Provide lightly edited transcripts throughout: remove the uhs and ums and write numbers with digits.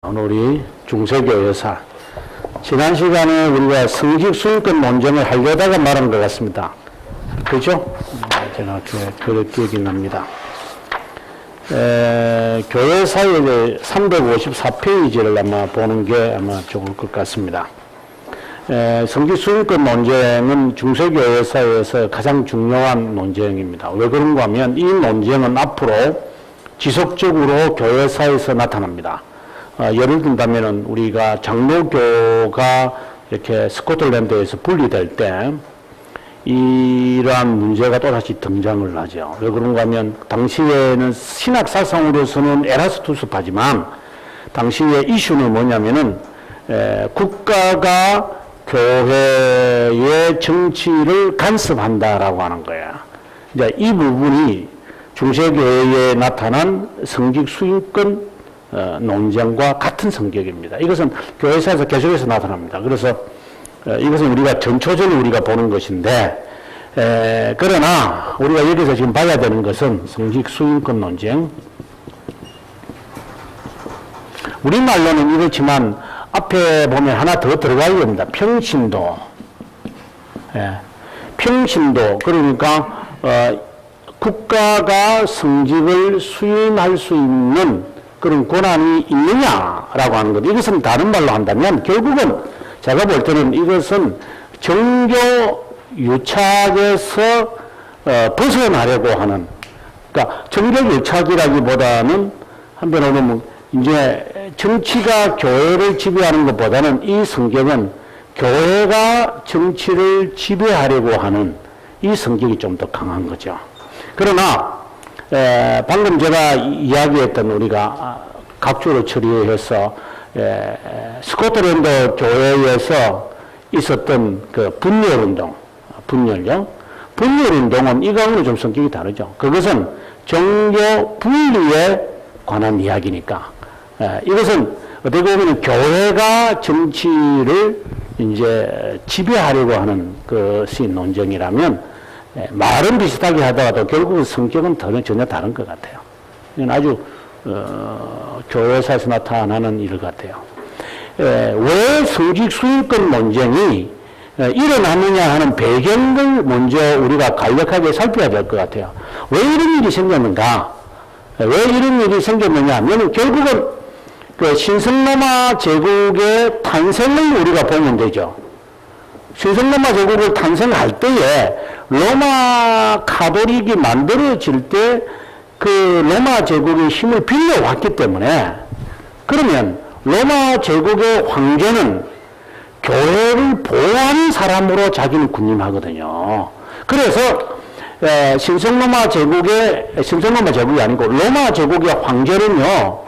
오늘 우리 중세교회사 지난 시간에 우리가 성직수익권 논쟁을 하려다가 말한 것 같습니다. 그죠? 제가 기억이 납니다. 교회사의 354페이지를 아마 보는 게 아마 좋을 것 같습니다. 성직수익권 논쟁은 중세교회사에서 가장 중요한 논쟁입니다. 왜 그런가 하면 이 논쟁은 앞으로 지속적으로 교회사에서 나타납니다. 예를 든다면은 우리가 장로교가 이렇게 스코틀랜드에서 분리될 때 이러한 문제가 또다시 등장을 하죠. 왜 그런가 하면 당시에는 신학 사상으로서는 에라스투스파지만 당시의 이슈는 뭐냐면은 국가가 교회의 정치를 간섭한다라고 하는 거야. 이제 이 부분이 중세교회에 나타난 성직수익권 논쟁과 같은 성격입니다. 이것은 교회사에서 계속해서 나타납니다. 그래서 이것은 우리가 전초전을 우리가 보는 것인데 그러나 우리가 여기서 지금 봐야 되는 것은 성직수익권 논쟁. 우리말로는 이렇지만 앞에 보면 하나 더 들어가야 됩니다. 평신도. 평신도. 그러니까 국가가 성직을 수임할 수 있는 그런 권한이 있느냐라고 하는 것. 이것은 다른 말로 한다면 결국은 제가 볼 때는 이것은 정교 유착에서 벗어나려고 하는, 그러니까 정교 유착이라기보다는 한편으로 보면 이제 정치가 교회를 지배하는 것보다는 이 성격은 교회가 정치를 지배하려고 하는 이 성격이 좀 더 강한 거죠. 그러나 방금 제가 이야기했던 우리가 각주로 처리해서 스코틀랜드 교회에서 있었던 그 분열운동, 분열운동은 이거하고는 좀 성격이 다르죠. 그것은 종교 분리에 관한 이야기니까 이것은 어떻게 보면 교회가 정치를 이제 지배하려고 하는 것이 논쟁이라면 말은 비슷하게 하다가도 결국은 성격은 전혀 다른 것 같아요. 이건 아주 교회사에서 나타나는 일 같아요. 왜 성직수익권 논쟁이 일어나느냐 하는 배경을 먼저 우리가 간략하게 살펴야 될 것 같아요. 왜 이런 일이 생겼는가? 왜 이런 일이 생겼느냐 하면 결국은 그 신성로마 제국의 탄생을 우리가 보면 되죠. 신성로마 제국을 탄생할 때에 로마 카톨릭이 만들어질 때 그 로마 제국의 힘을 빌려왔기 때문에, 그러면 로마 제국의 황제는 교회를 보호하는 사람으로 자기는 군림하거든요. 그래서 신성로마 제국이 아니고 로마 제국의 황제는요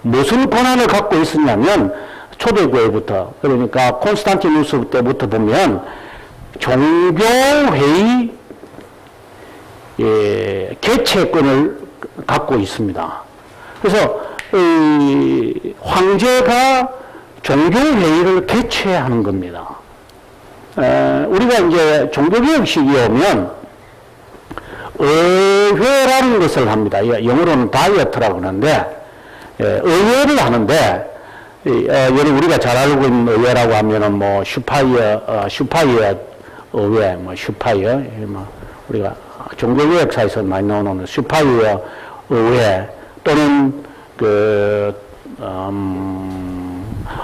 무슨 권한을 갖고 있었냐면 초대교회부터, 그러니까 콘스탄티누스 때부터 보면 종교회의 개최권을 갖고 있습니다. 그래서 황제가 종교회의를 개최하는 겁니다. 우리가 이제 종교개혁식이 오면 의회라는 것을 합니다. 영어로는 다이어트라고 하는데 의회를 하는데 여러분 우리가 잘 알고 있는 의회라고 하면은 뭐 슈파이어 의회, 뭐 슈파이어, 뭐 우리가 종교개혁사에서 많이 나오는 슈파이어 의회, 또는 그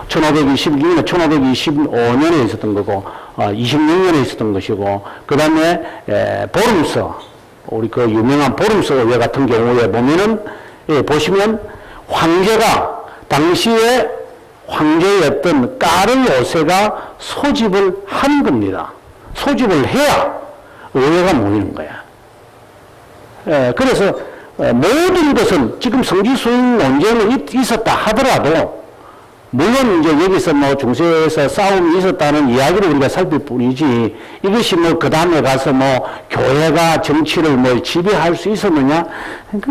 1526년, 1525년에 있었던 거고 26년에 있었던 것이고, 그 다음에 보름스, 우리 그 유명한 보름스 의회 같은 경우에 보면은 보시면 황제가 당시에 황제였던 까르 5세가 소집을 한 겁니다. 소집을 해야 의회가 모이는 거야. 그래서 모든 것은 지금 성직수익 논쟁이 있었다 하더라도, 물론 이제 여기서 뭐 중세에서 싸움이 있었다는 이야기를 우리가 살필 뿐이지, 이것이 뭐 그 다음에 가서 뭐 교회가 정치를 뭐 지배할 수 있었느냐,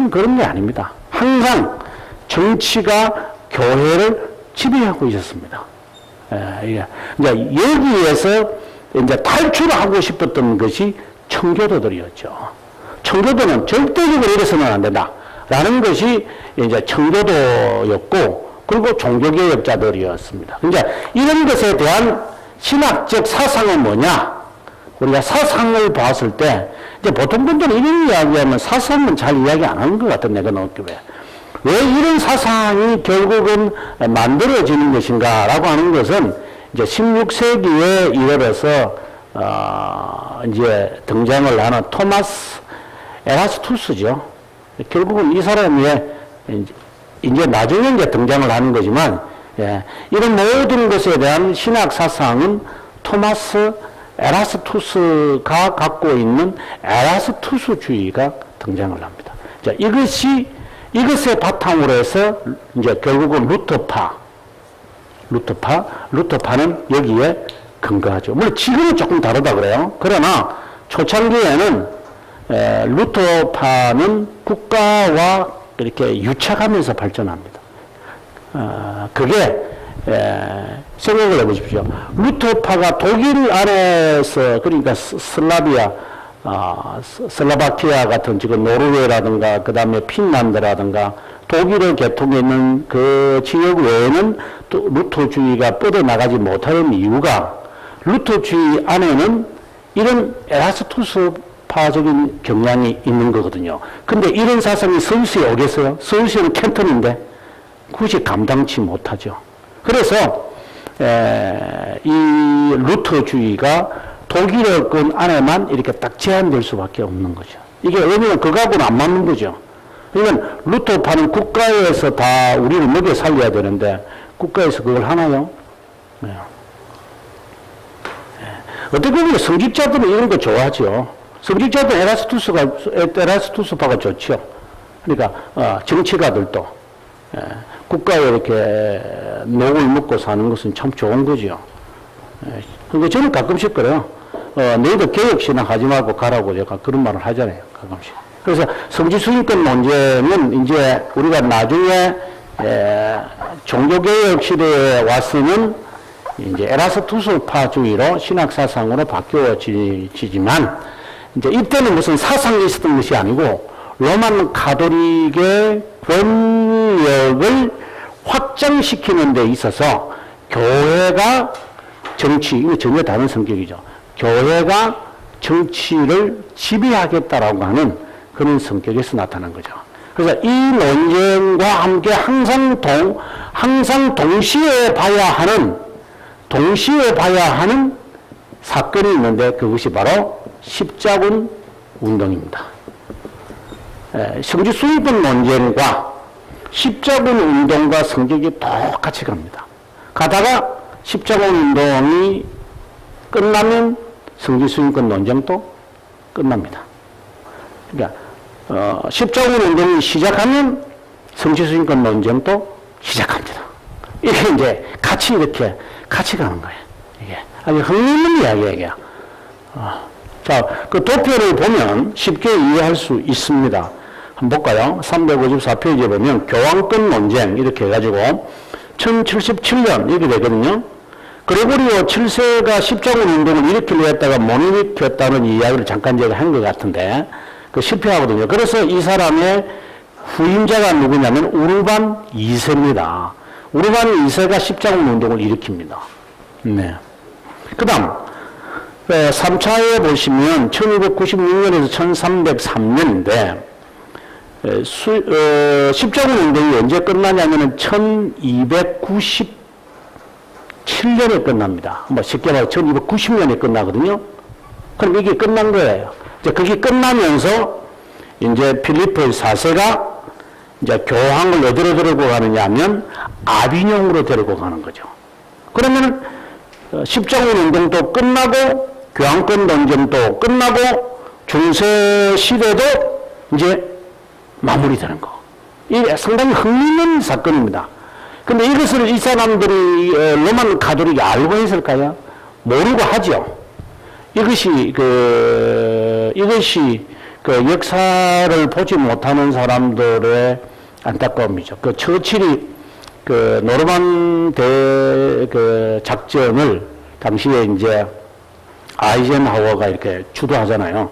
그런 게 아닙니다. 항상 정치가 교회를 지배하고 있었습니다. 이제 여기에서 이제 탈출하고 싶었던 것이 청교도들이었죠. 청교도는 절대적으로 이래서는 안 된다 라는 것이 이제 청교도였고, 그리고 종교개혁자들이었습니다. 이제 이런 것에 대한 신학적 사상은 뭐냐? 우리가 사상을 봤을 때, 이제 보통 분들은 이런 이야기하면 사상은 잘 이야기 안 하는 것 같은 내가 느끼게. 왜 이런 사상이 결국은 만들어지는 것인가 라고 하는 것은 이제 16세기에 이르러서, 이제 등장을 하는 토마스 에라스투스죠. 결국은 이 사람이 이제 나중에 이제 등장을 하는 거지만, 예, 이런 모든 것에 대한 신학 사상은 토마스 에라스투스가 갖고 있는 에라스투스주의가 등장을 합니다. 자, 이것의 바탕으로 해서 이제 결국은 루터파는 여기에 근거하죠. 물론 지금은 조금 다르다 그래요. 그러나 초창기에는 루터파는 국가와 이렇게 유착하면서 발전합니다. 그게 생각을 해보십시오. 루터파가 독일 안에서 그러니까 슬라바키아 같은 지금 노르웨이라든가 그 다음에 핀란드라든가 독일의 계통에 있는 그 지역 외에는 또 루터주의가 뻗어나가지 못하는 이유가 루터주의 안에는 이런 에라스투스파적인 경향이 있는 거거든요. 근데 이런 사상이 서울시에 오겠어요? 서울시는 캔턴인데 굳이 감당치 못하죠. 그래서 이 루터주의가 독일어권 안에만 이렇게 딱 제한될 수밖에 없는 거죠. 이게 왜냐면 그거하고는 안 맞는 거죠. 그러니까 루터파는 국가에서 다 우리를 먹여 살려야 되는데 국가에서 그걸 하나요? 네. 어떻게 보면 성직자들은 이런 거 좋아하죠. 성직자들 에라스투스파가 좋죠. 그러니까 정치가들도 국가에 이렇게 녹을 먹고 사는 것은 참 좋은 거죠. 그러니까 저는 가끔씩 그래요. 너희들 개혁신학 하지 말고 가라고 제가 그런 말을 하잖아요. 가끔씩. 그래서 성지수익권 문제는 이제 우리가 나중에 종교개혁 시대에 왔으면 이제 에라스투스파주의로 신학사상으로 바뀌어지지만 이제 이때는 무슨 사상이 있었던 것이 아니고 로만 가톨릭의 권력을 확장시키는 데 있어서 교회가 정치, 이거 전혀 다른 성격이죠. 교회가 정치를 지배하겠다라고 하는 그런 성격에서 나타난 거죠. 그래서 이 논쟁과 함께 항상 동시에 봐야 하는 사건이 있는데 그것이 바로 십자군 운동입니다. 성지 수입권 논쟁과 십자군 운동과 성격이 똑같이 갑니다. 가다가 십자군 운동이 끝나면 성지 수입권 논쟁도 끝납니다. 그러니까 십자군 운동이 시작하면 성지 수입권 논쟁도 시작합니다. 이게 이제 이렇게 같이 가는 거예요. 이게 아주 흥미있는 이야기예요. 자, 그 도표를 보면 쉽게 이해할 수 있습니다. 한번 볼까요? 354페이지에 보면 교황권 논쟁 이렇게 해가지고 1077년 이렇게 되거든요. 그레고리오 7세가 십자군 운동을 일으키려 했다가 못 일으켰다는 이야기를 잠깐 제가 한 것 같은데 그 실패하거든요. 그래서 이 사람의 후임자가 누구냐면 우르반 2세입니다. 우르반 2세가 십자군 운동을 일으킵니다. 네. 그 다음 3차에 보시면 1296년에서 1303년인데 십자군 운동이 언제 끝나냐면 1297년에 끝납니다. 뭐 쉽게 말해 1290년에 끝나거든요. 그럼 이게 끝난 거예요. 이제 그게 끝나면서 이제 필리포 4세가 이제 교황을 어디로 데리고 가느냐 하면 아비뇽으로 데리고 가는 거죠. 그러면 십자군 운동도 끝나고 교황권 논쟁도 끝나고 중세 시대도 이제 마무리되는 거. 이게 상당히 흥미있는 사건입니다. 근데 이것을 이 사람들이 로만 가톨릭이 알고 있을까요? 모르고 하죠. 이것이 그 역사를 보지 못하는 사람들의 안타까움이죠. 그 처칠이 그 노르만대 그 작전을 당시에 이제 아이젠하워가 이렇게 주도하잖아요.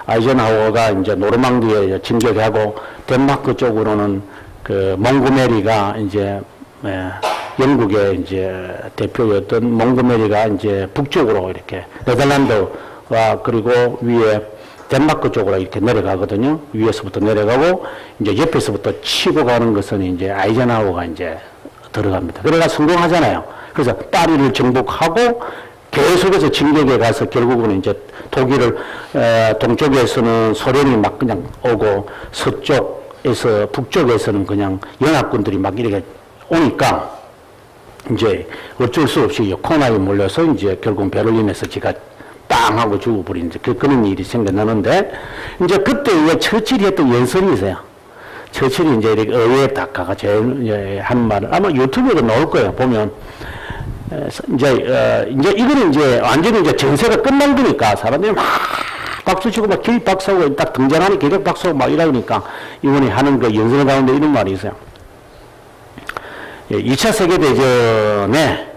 아이젠하워가 이제 노르망디에 진격하고 덴마크 쪽으로는 그 몽고메리가 이제 영국의 이제 대표였던 몽고메리가 이제 북쪽으로 이렇게 네덜란드와 그리고 위에 덴마크 쪽으로 이렇게 내려가거든요. 위에서부터 내려가고 이제 옆에서부터 치고 가는 것은 이제 아이젠하워가 이제 들어갑니다. 그래가 성공하잖아요. 그래서 파리를 정복하고 계속해서 진격에 가서 결국은 이제 독일을 동쪽에서는 소련이 막 그냥 오고 서쪽에서 북쪽에서는 그냥 연합군들이 막 이렇게 오니까 이제 어쩔 수 없이 코나에 몰려서 이제 결국 베를린에서 제가 빵 하고 죽어버린 그런 일이 생겨나는데 이제 그때 왜 처칠이 했던 연설이 있어요. 처칠이 이제 이렇게 의회에 딱 가가 제일 한 말을 아마 유튜브에도 나올 거예요. 보면 이제 이거는 이제 완전히 이제 전세가 끝난 거니까 사람들이 막 박수치고 막 기립박수하고 딱 등장하니 기립박수하고 막 이러니까 이번에 하는 그 연설 가운데 이런 말이 있어요. 2차 세계대전에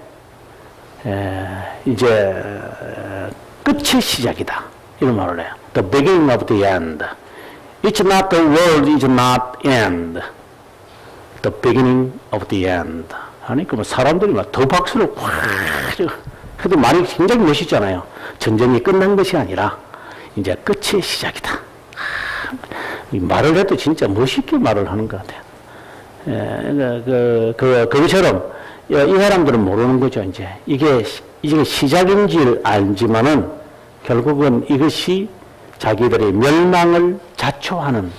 이제 끝이 시작이다. 이런 말을 해요. The beginning of the end. It's not the world is not end. The beginning of the end. 하니까 뭐 사람들이 막 더 박수를 확 해도 말이 굉장히 멋있잖아요. 전쟁이 끝난 것이 아니라 이제 끝이 시작이다. 이 말을 해도 진짜 멋있게 말을 하는 것 같아요. 그것처럼 이 사람들은 모르는 거죠. 이제 이게 시작인지를 알지만은 결국은 이것이 자기들의 멸망을 자초하는,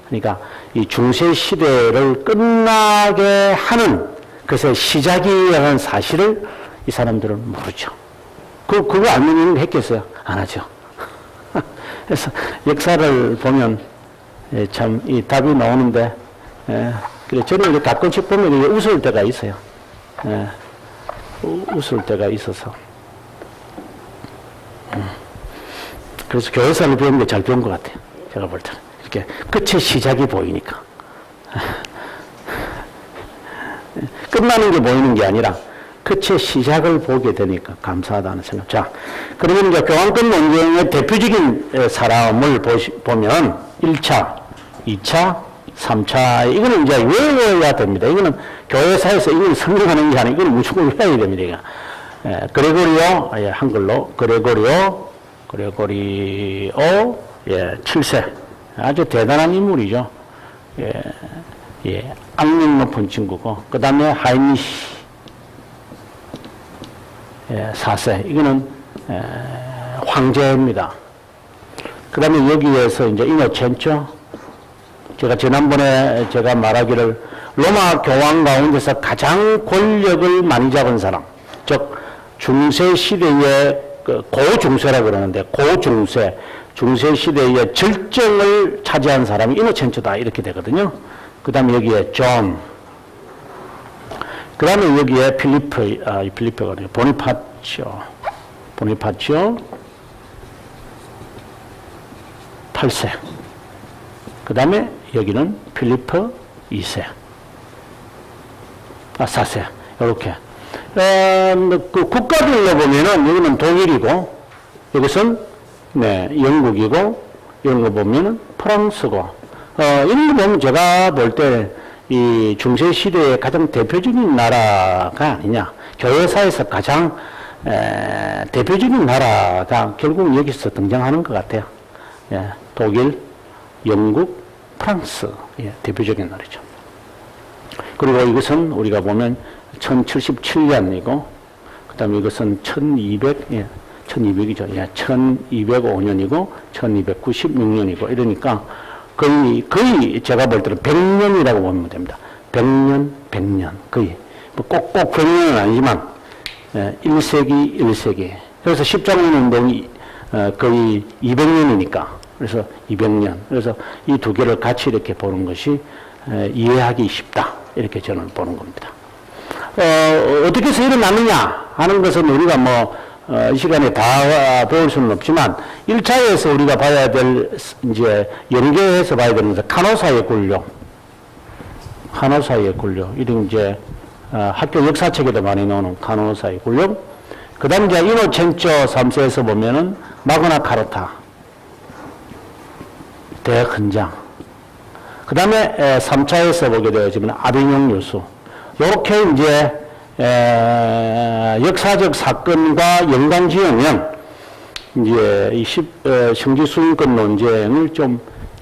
그러니까 이 중세 시대를 끝나게 하는 그것의 시작이라는 사실을 이 사람들은 모르죠. 그거 알면 했겠어요? 안 하죠. 그래서 역사를 보면 참 이 답이 나오는데, 그래 저는 가끔씩 보면 웃을 때가 있어요. 웃을 때가 있어서. 그래서 교회사를 배우는 게 잘 배운 것 같아요. 제가 볼 때는. 이렇게 끝의 시작이 보이니까. 끝나는 게 보이는 게 아니라 끝의 시작을 보게 되니까 감사하다는 생각. 자, 그러면 이제 교황권 논쟁의 대표적인 사람을 보면 1차, 2차, 3차, 이거는 이제 외워야 됩니다. 이거는 교회사에서 이걸 설명하는 게 아니고 이건 무조건 외워야 됩니다. 이거. 그레고리오, 한글로, 그레고리오 7세. 아주 대단한 인물이죠. 악명 높은 친구고, 그 다음에 하이니시 4세. 이거는 황제입니다. 그 다음에 여기에서 이제 이노첸초. 제가 지난번에 제가 말하기를 로마 교황 가운데서 가장 권력을 많이 잡은 사람, 즉 중세 시대의 고중세라고 그러는데 고중세, 중세 시대의 절정을 차지한 사람이 이노첸초다 이렇게 되거든요. 그 다음에 여기에 존, 그 다음에 여기에 필리프가 아니라 보니파치오 8세. 그 다음에 여기는 필리프 2세. 4세. 이렇게. 그 국가별로 보면은 여기는 독일이고, 여기선 영국이고, 이런 거 보면은 프랑스고, 이런 거 보면 제가 볼 때 이 중세시대의 가장 대표적인 나라가 아니냐. 교회사에서 가장 대표적인 나라가 결국 여기서 등장하는 것 같아요. 독일, 영국, 프랑스. 대표적인 나라죠. 그리고 이것은 우리가 보면 1077년이고, 그 다음에 이것은 1200이죠. 1205년이고, 1296년이고, 이러니까 거의 제가 볼 때는 100년이라고 보면 됩니다. 100년. 거의. 뭐 꼭꼭 100년은 아니지만, 1세기. 그래서 십자군 운동이 거의 200년이니까. 그래서 200년. 그래서 이 두 개를 같이 이렇게 보는 것이 이해하기 쉽다. 이렇게 저는 보는 겁니다. 어떻게 해서 일어나느냐 하는 것은 우리가 이 시간에 다 배울 수는 없지만 1차에서 우리가 봐야 될 이제 연계해서 봐야 되는 것은 카노사의 굴욕. 이런 이제 학교 역사책에도 많이 나오는 카노사의 굴욕. 그 다음에 이제 이노첸초 3세에서 보면은 마그나 카르타. 대헌장. 그 다음에 3차에서 보게 되어지면 아비뇽 요수. 요렇게 이제, 역사적 사건과 연관지으면, 이제, 성지수인권 논쟁을 좀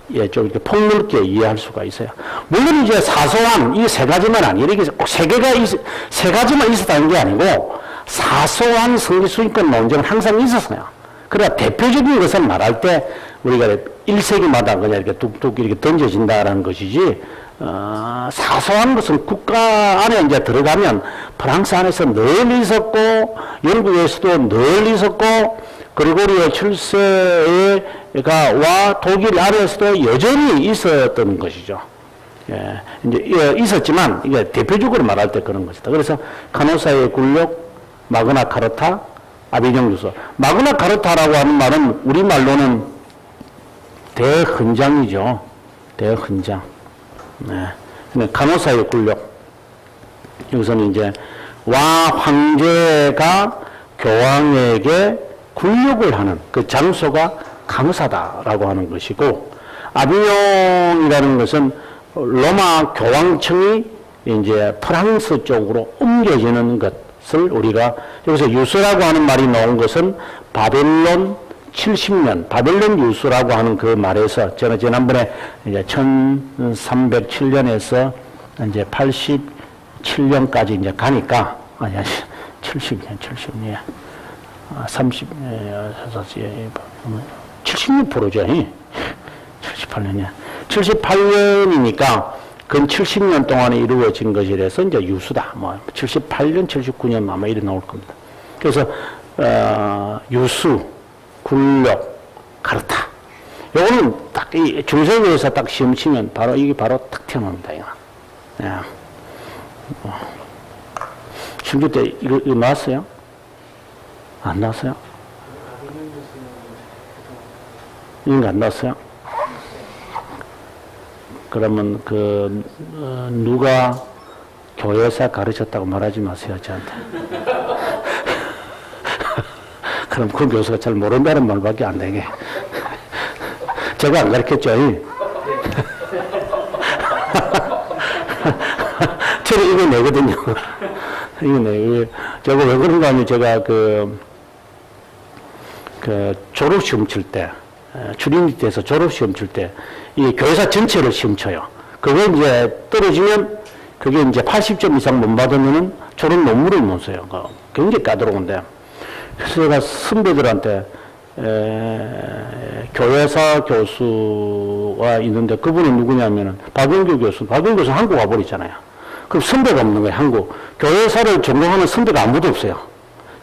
이렇게 폭넓게 이해할 수가 있어요. 물론 이제 사소한 이 세 가지만 아니에요. 이렇게 꼭 세 가지만 있었다는 게 아니고, 사소한 성지수인권 논쟁은 항상 있었어요. 그러나 대표적인 것을 말할 때, 우리가 1세기마다 그냥 이렇게 뚝뚝 이렇게 던져진다라는 것이지, 사소한 것은 국가 안에 이제 들어가면 프랑스 안에서 늘 있었고, 영국에서도 늘 있었고, 그리고리오 7세가 와 독일 안에서도 여전히 있었던 것이죠. 예, 이제 있었지만, 이게 대표적으로 말할 때 그런 것이다. 그래서 카노사의 굴욕, 마그나 카르타, 아비뇽 유서. 마그나 카르타라고 하는 말은 우리말로는 대헌장이죠. 대헌장. 네. 카노사의 굴욕. 여기서는 이제 와 황제가 교황에게 굴욕을 하는 그 장소가 카노사다라고 하는 것이고, 아비뇽이라는 것은 로마 교황청이 이제 프랑스 쪽으로 옮겨지는 것을 우리가 여기서 유수라고 하는 말이 나온 것은 바벨론 70년, 바벨론 유수라고 하는 그 말에서 제가 지난번에 이제 1307년에서 이제 87년까지 이제 가니까, 아니, 70년. 76%죠. 78년이야. 78년이니까 근 70년 동안에 이루어진 것이라서 이제 유수다. 뭐 78년, 79년 아마 이래 나올 겁니다. 그래서 유수, 굴욕, 카르타. 요거는 딱 이 중세교에서 딱 시험 치면 바로 이게 바로 딱 튀어나옵니다. 이거. 예. 중교 때 이거 나왔어요? 안 나왔어요? 이거 안 나왔어요? 그러면 누가 교회에서 가르쳤다고 말하지 마세요, 저한테. 그럼 그 교수가 잘 모른다는 말밖에 안 되게. 제가 안 가르쳤죠. 저는 이거 내거든요. 이거 내. 제가 왜 그런가 하면 제가 졸업시험 칠 때, 트리니티에서 졸업시험 칠 때, 이 교회사 전체를 시험 쳐요. 그거 이제 떨어지면, 그게 이제 80점 이상 못 받으면은 졸업 논문을 못 써요. 굉장히 까다로운데. 그래서 제가 선배들한테, 교회사 교수가 있는데, 그분이 누구냐면은, 박영규 교수. 박영규 교수 한국 와버리잖아요. 그럼 선배가 없는 거예요, 한국. 교회사를 전공하는 선배가 아무도 없어요.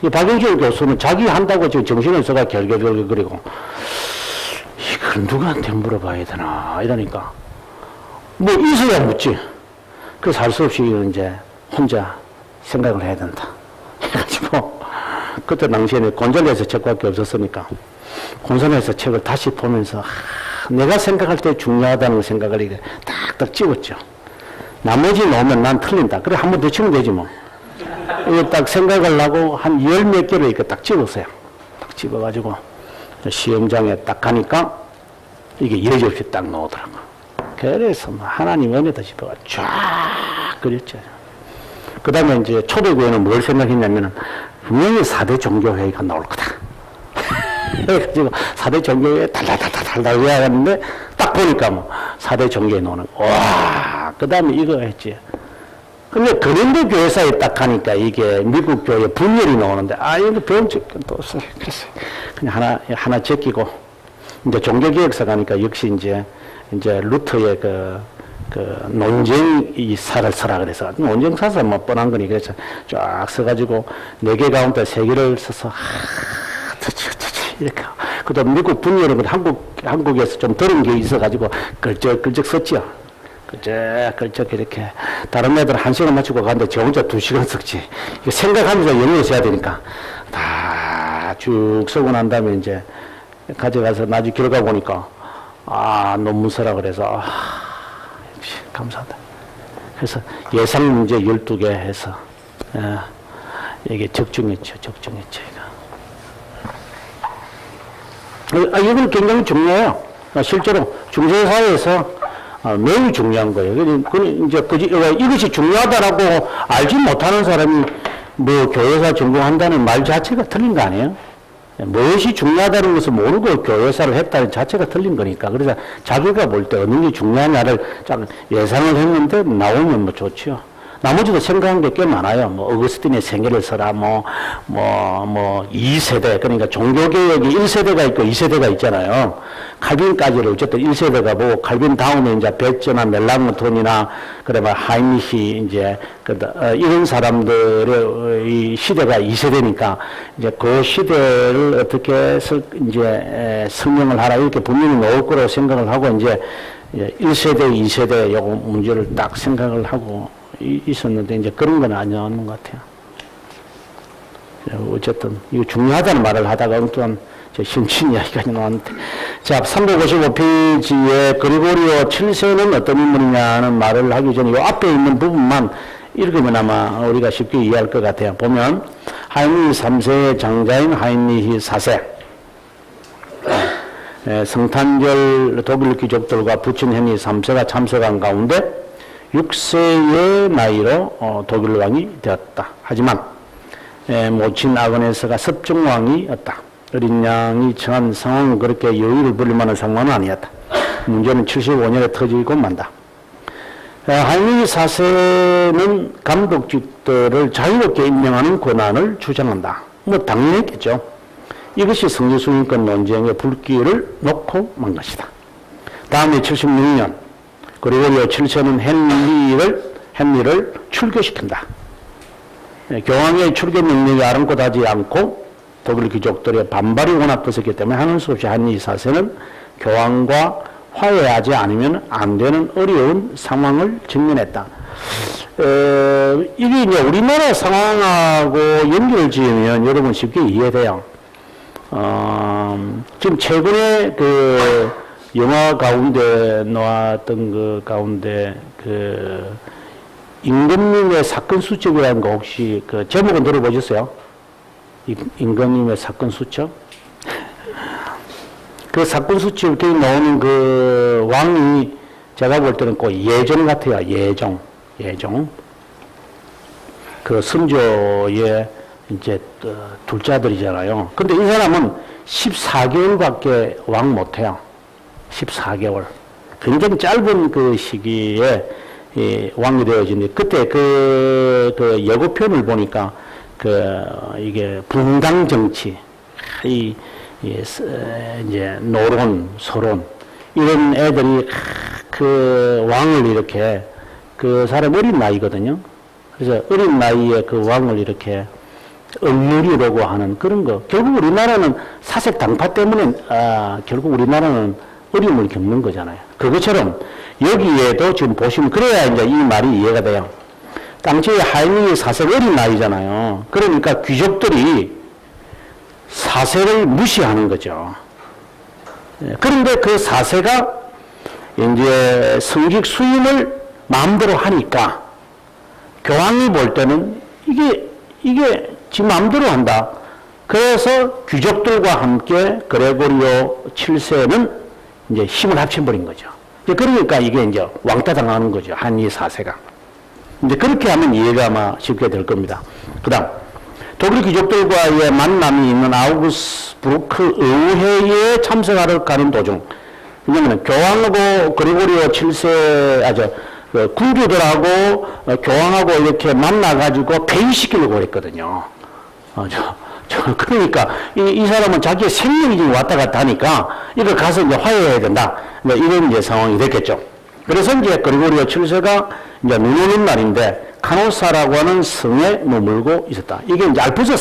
이 박영규 교수는 자기 한다고 지금 정신을 써가 결결결거리고, 이걸 누구한테 물어봐야 되나, 이러니까. 뭐, 있어야 묻지. 그래서 할 수 없이 이제 혼자 생각을 해야 된다. 해가지고, 그때 당시에는 곤잘레스 책밖에 없었으니까, 곤잘레스 책을 다시 보면서, 내가 생각할 때 중요하다는 생각을 이렇게 딱딱 찍었죠. 나머지 놓으면 난 틀린다. 그래, 한 번 더 치면 되지 뭐. 이거 딱 생각을 하고 한 열 몇 개를 이렇게 딱 찍었어요. 딱 찍어가지고 시험장에 딱 가니까 이게 여지없이 딱 나오더라고. 그래서 뭐 하나님 은혜다 싶어가 쫙 그렸죠. 그 다음에 이제 초대교회는 뭘 생각했냐면은 분명히 4대 종교회의가 나올 거다. 그래가지고 4대 종교회에 달달달달 외워갔는데 딱 보니까 뭐 4대 종교회 나오는 거. 와, 그 다음에 이거 했지. 근데 그랜드 교회사에 딱 가니까 이게 미국 교회 분열이 나오는데, 이거 배움 적게 또 써. 그래서 그냥 하나 제끼고, 이제 종교개혁사 가니까 역시 이제 루터의 논쟁 이사를 써라 그래서, 논쟁 사서 뭐 뻔한 거니, 그래서 쫙 써가지고, 4개 가운데 3개를 써서, 이렇게. 그 다음 미국 분열은 한국에서 좀 들은 게 있어가지고, 걸쩍걸쩍 썼지요. 걸쩍 이렇게. 다른 애들 1시간 맞추고 가는데 저 혼자 2시간 썼지. 생각하면서 영어를 써야 되니까. 다 쭉 쓰고 난 다음에 이제 가져가서 나중에 결과 보니까, 논문 써라 그래서, 역시 감사하다. 그래서 예상 문제 12개 해서, 이게 적중했죠. 이거. 이건 굉장히 중요해요. 실제로 중세사회에서 매우 중요한 거예요. 이제 이것이 중요하다라고 알지 못하는 사람이 뭐 교회사 전공한다는 말 자체가 틀린 거 아니에요? 무엇이 중요하다는 것을 모르고 교회사를 했다는 자체가 틀린 거니까. 그래서 자기가 볼 때 어느 게 중요하냐를 예상을 했는데 나오면 뭐 좋죠. 나머지도 생각한 게 꽤 많아요. 뭐, 어거스틴의 생애를 써라, 2세대. 그러니까 종교개혁이 1세대가 있고 2세대가 있잖아요. 칼빈까지를 어쨌든 1세대가 보고, 칼빈 다음에 이제 베츠나 멜랑톤이나, 그래 봐, 하이니히, 이제, 이런 사람들의 이 시대가 2세대니까, 이제 그 시대를 어떻게 이제, 설명을 하라, 이렇게 분명히 나올 거라고 생각을 하고, 이제 1세대, 2세대 요거 문제를 딱 생각을 하고, 있었는데 이제 그런 건 아니었는 것 같아요. 어쨌든 이거 중요하다는 말을 하다가 또한 심친 이야기가 나왔는데, 자 355페이지에 그리고리오 7세는 어떤 인물이냐는 말을 하기 전에 이 앞에 있는 부분만 읽으면 아마 우리가 쉽게 이해할 것 같아요. 보면 하인리히 3세의 장자인 하인리히 4세, 성탄절 독일 귀족들과 부친 헨리 3세가 참석한 가운데 6세의 나이로 독일 왕이 되었다. 하지만 모친 아그네스가 섭정왕이었다. 어린 양이 처한 상황은 그렇게 여유를 부릴 만한 상황은 아니었다. 문제는 75년에 터지고 만다. 하인리히 4세는 감독직들을 자유롭게 임명하는 권한을 주장한다. 뭐 당연했겠죠. 이것이 성지순인권 논쟁의 불길을 놓고 만 것이다. 다음에 76년 그리고리오 7세는 헨리를 출교시킨다. 교황의 출교 명령이 아랑곳하지 않고 독일 귀족들의 반발이 워낙 커졌기 때문에 하는 수 없이 헨리 4세는 교황과 화해하지 않으면 안 되는 어려운 상황을 직면했다. 이게 이제 우리나라 상황하고 연결을 지으면 여러분 쉽게 이해돼요. 지금 최근에 영화 가운데 나왔던 그 가운데 임금님의 사건 수첩이라는 거 혹시 제목은 들어보셨어요? 임금님의 사건 수첩? 그 사건 수첩 거기 나오는 그 왕이 제가 볼 때는 꼭 예종 같아요. 예종. 그 선조의 이제 둘째 아들이잖아요. 근데 이 사람은 14개월밖에 왕 못해요. 14개월. 굉장히 짧은 그 시기에 왕이 되어지는데, 그때 그 예고편을 보니까 이게 분당 정치, 이제 노론, 서론, 이런 애들이 그 왕을 이렇게, 그 사람 어린 나이거든요. 그래서 어린 나이에 그 왕을 이렇게 억누리려고 하는 그런 거. 결국 우리나라는 사색 당파 때문에, 결국 우리나라는 어려움을 겪는 거잖아요. 그것처럼 여기에도 지금 보시면 그래야 이제 이 말이 이해가 돼요. 당시에 하인리히 4세가 어린 나이잖아요. 그러니까 귀족들이 4세를 무시하는 거죠. 그런데 그 4세가 이제 성직 수임을 마음대로 하니까 교황이 볼 때는 이게 지 마음대로 한다. 그래서 귀족들과 함께 그레고리오 7세는 이제 힘을 합쳐버린 거죠. 그러니까 이게 이제 왕따 당하는 거죠. 하인리히 4세가. 이제 그렇게 하면 이해가 아마 쉽게 될 겁니다. 그 다음, 독일 귀족들과의 만남이 있는 아우구스부르크 의회에 참석하러 가는 도중, 왜냐면 교황하고 그리고리오 7세, 군주들하고 교황하고 이렇게 만나가지고 폐위시키려고 했거든요. 그러니까 이 사람은 자기의 생명이 지금 왔다 갔다 하니까 이걸 가서 이제 화해해야 된다. 이런 이제 상황이 됐겠죠. 그래서 이제 그리고리오 7세가 이제 눈 오는 날인데 카노사라고 하는 성에 머물고 있었다. 이게 이제 알프스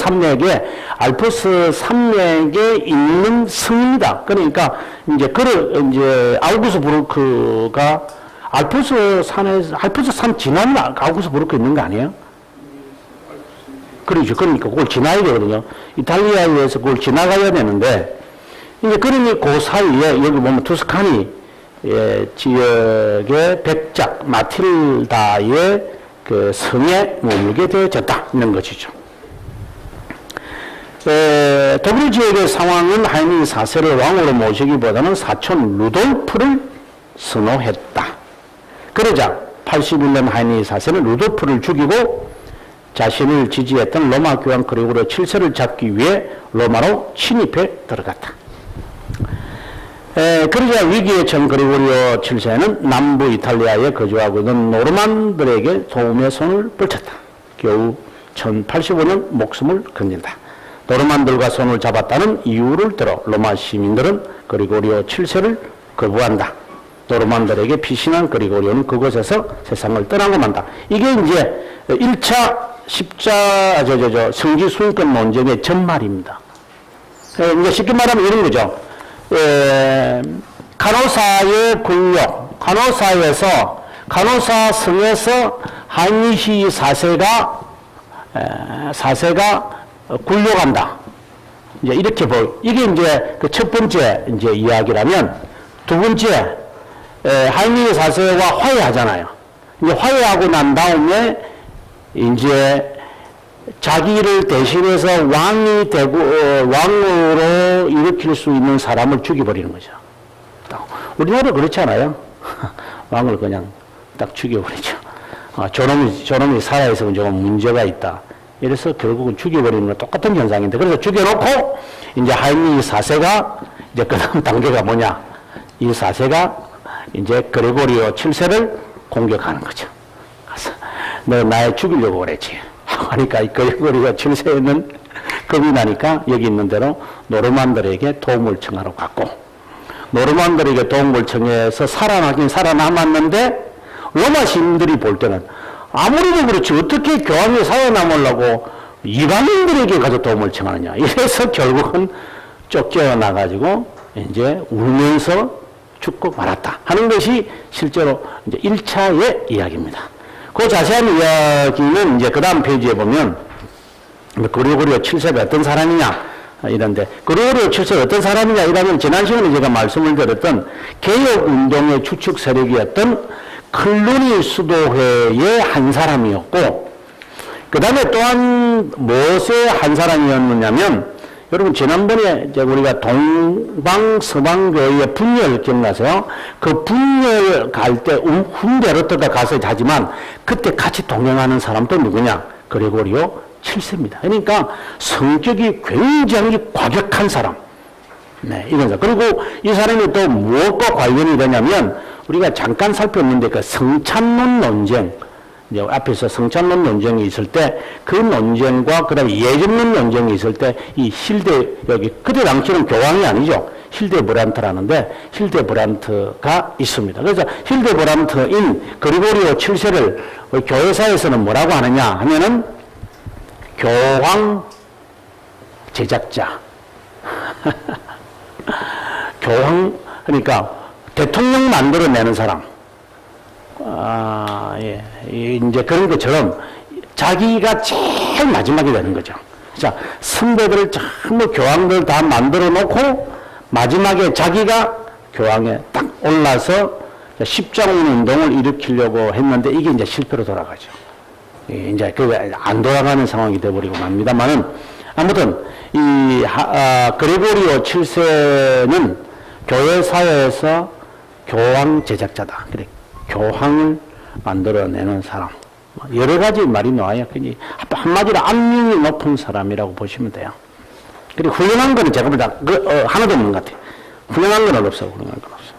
산맥에 있는 성입니다. 그러니까 이제 아우구스부르크가 알프스 산 지나면 아우구스부르크 있는 거 아니에요? 그렇죠. 그러니까 그걸 지나야 되거든요. 이탈리아에서 그걸 지나가야 되는데, 이제 그러니 그 사이에 여기 보면 투스카니 지역의 백작 마틸다의 그 성에 머물게 되어졌다. 이런 것이죠. 독일 지역의 상황은 하인리히 4세를 왕으로 모시기보다는 사촌 루돌프를 선호했다. 그러자 81년 하이니히 4세는 루도프를 죽이고 자신을 지지했던 로마 교황 그리고로 7세를 잡기 위해 로마로 침입해 들어갔다. 그러자 위기에 처한 그리고리오 7세는 남부 이탈리아에 거주하고 있는 노르만들에게 도움의 손을 뻗쳤다. 겨우 1085년 목숨을 건진다. 노르만들과 손을 잡았다는 이유를 들어 로마 시민들은 그리고리오 7세를 거부한다. 노르만들에게 피신한 그리고리오는 그곳에서 세상을 떠나고 만다. 이게 이제 1차 성지 수용권 논쟁의 전말입니다. 이제 쉽게 말하면 이런 거죠. 간호사의 권력, 간호사 성에서 하이니히 4세가 굴려간다. 이제 이렇게 이게 이제 그 첫 번째 이제 이야기라면, 두 번째, 하이니히 4세와 화해하잖아요. 이제 화해하고 난 다음에 이제 자기를 대신해서 왕이 되고 왕으로 일으킬 수 있는 사람을 죽여버리는 거죠. 우리나라 그렇지 않아요? 왕을 그냥 딱 죽여버리죠. 저놈이 살아있으면 조금 문제가 있다. 이래서 결국은 죽여버리는 건 똑같은 현상인데, 그래서 죽여놓고 이제 하이니히 4세가 이제 그 다음 단계가 뭐냐? 이 4세가 이제 그레고리오 7세를 공격하는 거죠. 그래서 너 날 죽이려고 그랬지. 하니까 그레고리오 7세는 겁이 나니까 여기 있는 대로 노르만들에게 도움을 청하러 갔고, 노르만들에게 도움을 청해서 살아나긴 살아남았는데, 로마 시민들이 볼 때는 아무래도 그렇지 어떻게 교황이 살아남으려고 이방인들에게 가서 도움을 청하느냐. 이래서 결국은 쫓겨나가지고 이제 울면서 죽고 말았다 하는 것이 실제로 이제 1차의 이야기입니다. 그 자세한 이야기는 이제 그 다음 페이지에 보면 그리고리오 7세가 어떤 사람이냐 이런데, 그리고리오 7세가 어떤 사람이냐 이라면 지난 시간에 제가 말씀을 드렸던 개혁운동의 주축 세력이었던 클루니 수도회의 한 사람이었고, 그 다음에 또한 무엇의 한 사람이었느냐면, 여러분 지난번에 이제 우리가 동방서방교회의 분열 기억나세요? 그 분열 갈 때 훈데르트가 가서 하지만 그때 같이 동행하는 사람도 누구냐? 그레고리오 7세입니다. 그러니까 성격이 굉장히 과격한 사람. 네, 이런 사람. 그리고 이 사람이 또 무엇과 관련이 되냐면, 우리가 잠깐 살펴봤는데 그 성찬론 논쟁, 이제 앞에서 성찬론 논쟁이 있을 때 그 논쟁과 그 다음에 예정론 논쟁이 있을 때 이 여기 그때 당시는 교황이 아니죠. 힐데브란트라는데 힐데브란트가 있습니다. 그래서 힐데브란트인 그리고리오 7세를 교회사에서는 뭐라고 하느냐 하면은 교황 제작자. 교황, 그러니까 대통령 만들어내는 사람. 예. 이제 그런 것처럼 자기가 제일 마지막에 되는 거죠. 자, 선배들 전부 교황들 다 만들어 놓고 마지막에 자기가 교황에 딱 올라서 십자군 운동을 일으키려고 했는데 이게 이제 실패로 돌아가죠. 예, 이제 안 돌아가는 상황이 되어버리고 맙니다만은, 아무튼 이 그레고리오 7세는 교회사회에서 교황 제작자다. 그래, 교황을 만들어내는 사람. 여러 가지 말이 나와요. 한마디로 악명이 높은 사람이라고 보시면 돼요. 그리고 훌륭한 거는 제가 볼 때 하나도 없는 것 같아요. 훌륭한 건 없어요. 훌륭한 건 없어요.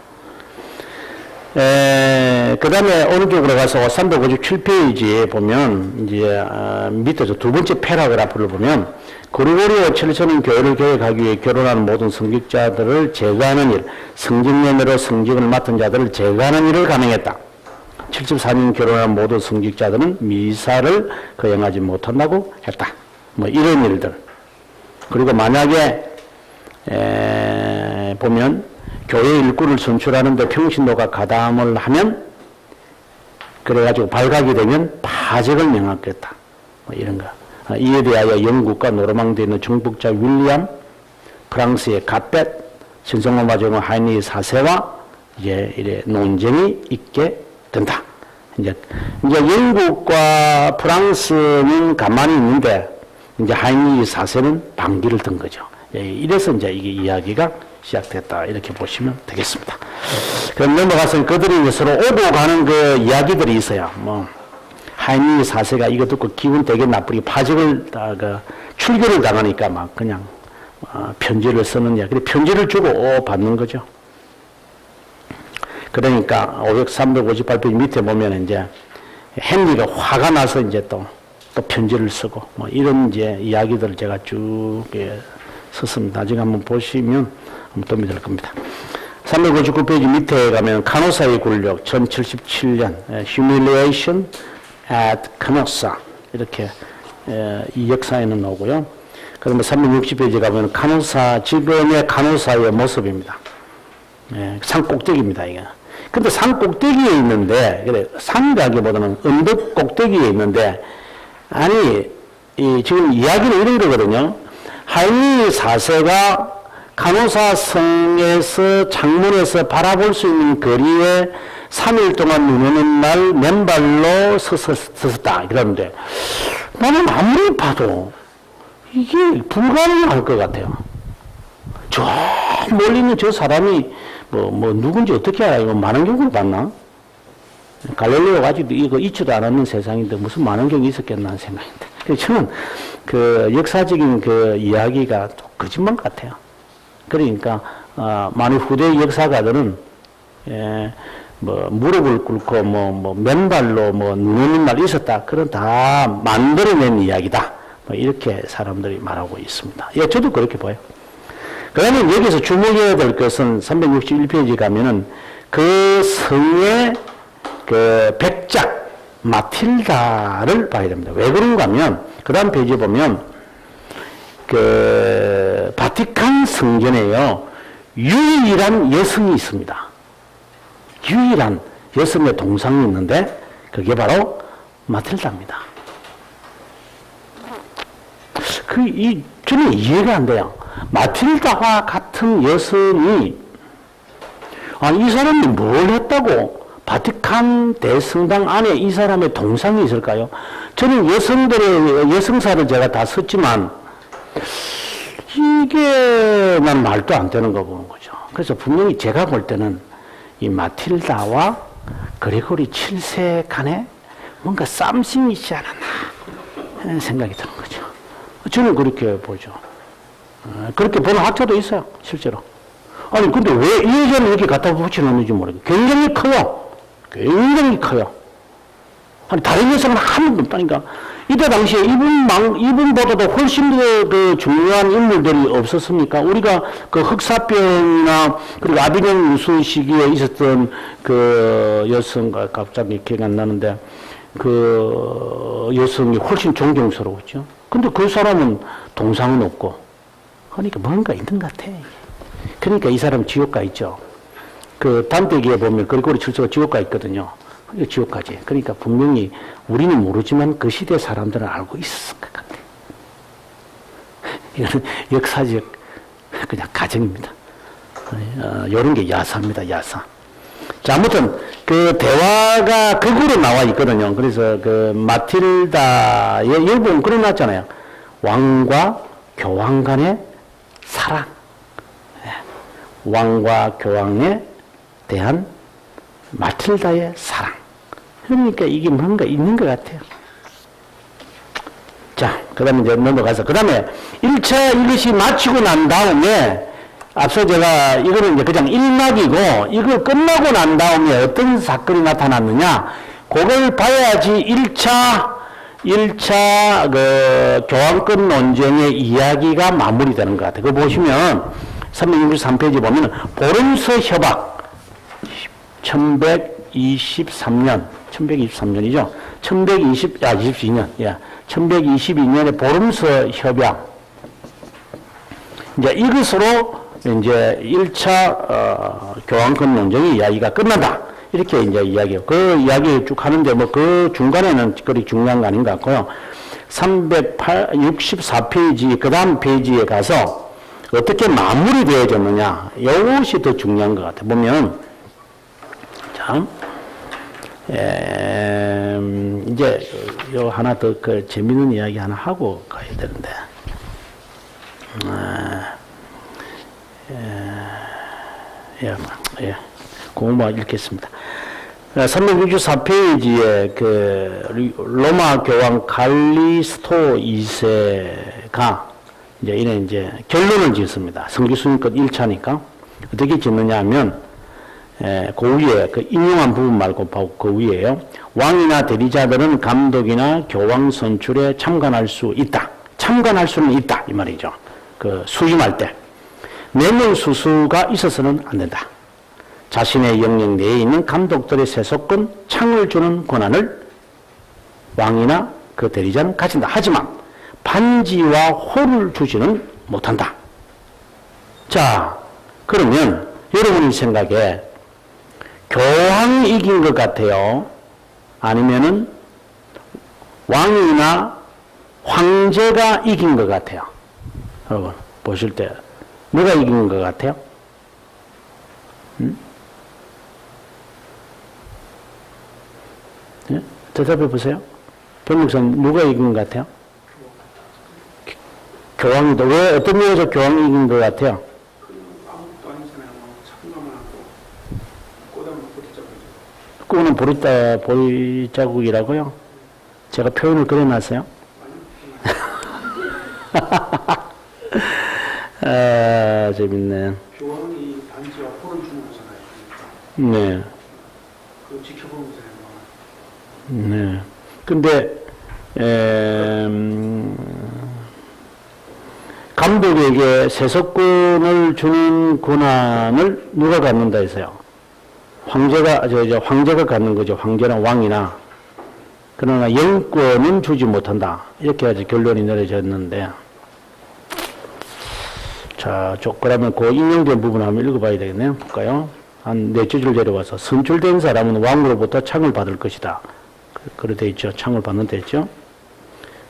그 다음에 오른쪽으로 가서 357페이지에 보면, 이제, 밑에서 두 번째 패러그래프를 보면, 그리고리오 7세는 교회를 개혁하기 위해 결혼한 모든 성직자들을 제거하는 일, 성직년으로 성직을 맡은 자들을 제거하는 일을 감행했다. 74년 결혼한 모든 성직자들은 미사를 거행하지 못한다고 했다. 뭐 이런 일들. 그리고 만약에 보면 교회 일꾼을 선출하는데 평신도가 가담을 하면, 그래가지고 발각이 되면 파직을 명하겠다. 뭐 이런 거. 이에 대하여 영국과 노르망디에 있는 정복자 윌리엄, 프랑스의 가벳, 신성로마 정부 하이니히 4세와 이제 이래 논쟁이 있게 된다. 이제 영국과 프랑스는 가만히 있는데, 이제 하이니히 4세는 반기를 든 거죠. 이래서 이제 이게 이야기가 시작됐다. 이렇게 보시면 되겠습니다. 그럼 넘어가서 그들이 서로 오고 가는 그 이야기들이 있어요. 뭐, 하이니 4세가 이거 듣고 기분 되게 나쁘게 파직을, 출교를 당하니까 막 그냥, 편지를 쓰는 이야기. 편지를 주고 받는 거죠. 그러니까 358페이지 밑에 보면 이제 헨리가 화가 나서 이제 또 편지를 쓰고 뭐 이런 이제 이야기들을 제가 쭉 썼습니다. 나중에 한번 보시면 도움이 될 겁니다. 359페이지 밑에 가면 카노사의 굴력 1077년 Humiliation at Canossa 이렇게 이 역사에는 나오고요. 그러면 360페이지 가면 카노사 지금의 카노사의 모습입니다. 산 꼭대기입니다. 이게. 근데 산 꼭대기에 있는데 그래 산이라기보다는 언덕 꼭대기에 있는데 아니 지금 이야기는 이런 거거든요. 하이니 4세가 카노사 성에서 창문에서 바라볼 수 있는 거리에 3일 동안 눈 오는 날 맨발로 섰다. 그러는데 나는 아무리 봐도 이게 불가능할 것 같아요. 저 멀리 있는 저 사람이 뭐 누군지 어떻게 알아요? 이거 만원경으로 봤나? 갈릴레오가 아직도 이거 있지도 않았는 세상인데 무슨 만원경이 있었겠나 하는 생각인데. 그래서 저는 그 역사적인 그 이야기가 거짓말 같아요. 그러니까 많은 후대 역사가들은 뭐 무릎을 꿇고 뭐 맨발로 뭐 눈 오는 날 있었다. 그런 다 만들어낸 이야기다. 뭐 이렇게 사람들이 말하고 있습니다. 예, 저도 그렇게 봐요. 그러면 여기서 주목해야 될 것은 361페이지 가면은 그 성의 그 백작 마틸다를 봐야 됩니다. 왜 그런가 하면 그 다음 페이지에 보면 그 바티칸 성전에요 유일한 여성이 있습니다. 유일한 여성의 동상이 있는데 그게 바로 마틸다입니다. 저는 이해가 안 돼요. 마틸다와 같은 여성이 이 사람이 뭘 했다고 바티칸 대성당 안에 이 사람의 동상이 있을까요? 저는 여성사를 제가 다 썼지만 이게 난 말도 안 되는 거 보는 거죠. 그래서 분명히 제가 볼 때는 이 마틸다와 그레고리 7세 간에 뭔가 쌈싱이 있지 않았나 하는 생각이 드는 거죠. 저는 그렇게 보죠. 그렇게 보는 학자도 있어요, 실제로. 아니, 근데 왜 이 여자는 이렇게 갖다 붙여놨는지 모르겠어요. 굉장히 커요. 굉장히 커요. 아니, 다른 여성은 한 번도 없다니까. 이때 당시에 이분보다도 훨씬 더 그 중요한 인물들이 없었습니까? 우리가 그 흑사병이나 그리고 아비경 유수 시기에 있었던 그 여성가 갑자기 기억이 안 나는데 그 여성이 훨씬 존경스러웠죠. 근데 그 사람은 동상은 없고 그러니까 뭔가 있는 것 같아. 그러니까 이 사람 지옥가 있죠. 그 단대기에 보면 그리고리 7세가 지옥가 있거든요. 지옥까지. 그러니까 분명히 우리는 모르지만 그 시대 사람들은 알고 있었을 것 같아. 이거는 역사적 그냥 가정입니다. 이런 게 야사입니다. 야사. 자, 아무튼 그 대화가 극으로 나와 있거든요. 그래서 그 마틸다의 일본 그려놨잖아요. 왕과 교황 간의 사랑. 왕과 교황에 대한 마틸다의 사랑. 그러니까 이게 뭔가 있는 것 같아요. 자, 그 다음에 이제 넘어가서, 그 다음에 1차 이것이 마치고 난 다음에, 앞서 제가 이거는 이제 그냥 1막이고, 이걸 끝나고 난 다음에 어떤 사건이 나타났느냐, 그걸 봐야지 1차 그 교황권 논쟁의 이야기가 마무리되는 것 같아요. 그거 보시면, 363페이지 보면, 보름서 협약, 1123년이죠. 22년. 예. 1122년에 보름서 협약. 이제 이것으로 이제 1차 교황권 논쟁의 이야기가 끝난다. 이렇게 이제 이야기해요. 그 이야기 쭉 하는데 뭐 그 중간에는 그리 중요한 거 아닌 것 같고요. 364페이지, 그 다음 페이지에 가서 어떻게 마무리되어졌느냐. 이것이 더 중요한 것 같아요. 보면, 자, 이제 요 하나 더 그 재밌는 이야기 하나 하고 가야 되는데. 예. 공부 읽겠습니다. 364페이지에 그 로마 교황 갈리스토 2세가 이제 이런 이제 결론을 짓습니다. 성기순위권 1차니까 어떻게 짓느냐 하면 그 위에 그 인용한 부분 말고 그 위에요. 왕이나 대리자들은 감독이나 교황 선출에 참관할 수 있다. 참관할 수는 있다 이 말이죠. 그 수임할 때 뇌물수수가 있어서는 안 된다. 자신의 영역 내에 있는 감독들의 세속권, 창을 주는 권한을 왕이나 그 대리자는 가진다. 하지만 반지와 호를 주지는 못한다. 자, 그러면 여러분의 생각에 교황이 이긴 것 같아요? 아니면은 왕이나 황제가 이긴 것 같아요? 여러분 보실 때 누가 이긴 것 같아요? 예? 대답해 보세요. 변목사님 누가 이긴 것 같아요? 교황이다. 왜 어떤 면에서 교황이 이긴 것 같아요? 꾸는 보릿자국이라고요? 제가 표현을 그려놨어요? 아, 재밌네. 교황이 반지와 호를 주는 거잖아요. 네. 그거 지켜보는 거잖아요. 네. 근데, 감독에게 세속권을 주는 권한을 누가 갖는다 했어요? 황제가 갖는 거죠. 황제나 왕이나. 그러나 영권은 주지 못한다. 이렇게 아주 결론이 내려졌는데. 자, 그러면 그 인용된 부분 한번 읽어봐야 되겠네요. 볼까요? 한 4줄 내려와서 선출된 사람은 왕으로부터 창을 받을 것이다. 그래 돼 있죠. 창을 받는 데 있죠.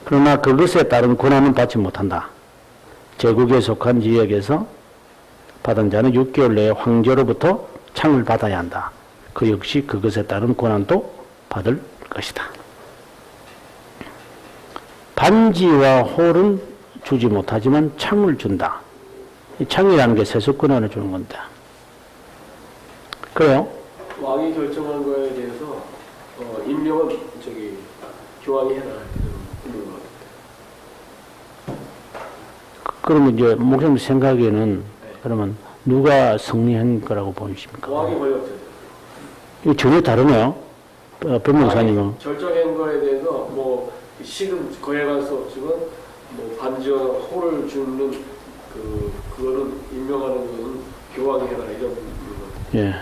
그러나 그것에 따른 권한은 받지 못한다. 제국에 속한 지역에서 받은 자는 6개월 내에 황제로부터 창을 받아야 한다. 그 역시 그것에 따른 권한도 받을 것이다. 반지와 홀은 주지 못하지만 창을 준다. 이 창이라는 게 세속권한을 주는 건데. 그래요? 왕이 결정한 거에 대해서 임명은 교황이 해라. 그러면 이제 목사님 생각에는 네. 그러면 누가 승리한 거라고 보십니까? 왕이 걸렸죠. 이거 전혀 다르네요. 변호사님은. 결정한 거에 대해서 뭐 식은 거행할 수 없지만 뭐 반지와 호를 주는 그거는 임명하는 것은 교황이 해라 이런 거. 예.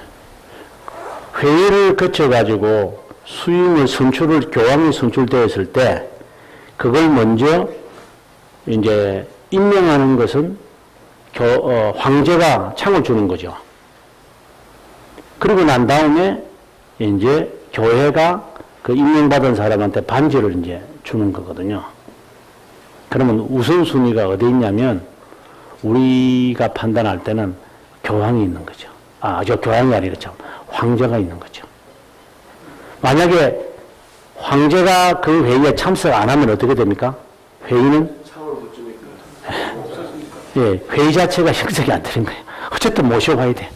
회의를 거쳐가지고 수임을 교황이 선출되었을 때 그걸 먼저 이제 임명하는 것은 황제가 창을 주는 거죠. 그리고 난 다음에 이제 교회가 그 임명받은 사람한테 반지를 이제 주는 거거든요. 그러면 우선순위가 어디 있냐면 우리가 판단할 때는 교황이 있는 거죠. 교황이 아니라 참 황제가 있는 거죠. 만약에 황제가 그 회의에 참석 안 하면 어떻게 됩니까? 회의는 예, 회의 자체가 형성이 안 되는 거예요. 어쨌든 모셔봐야 돼.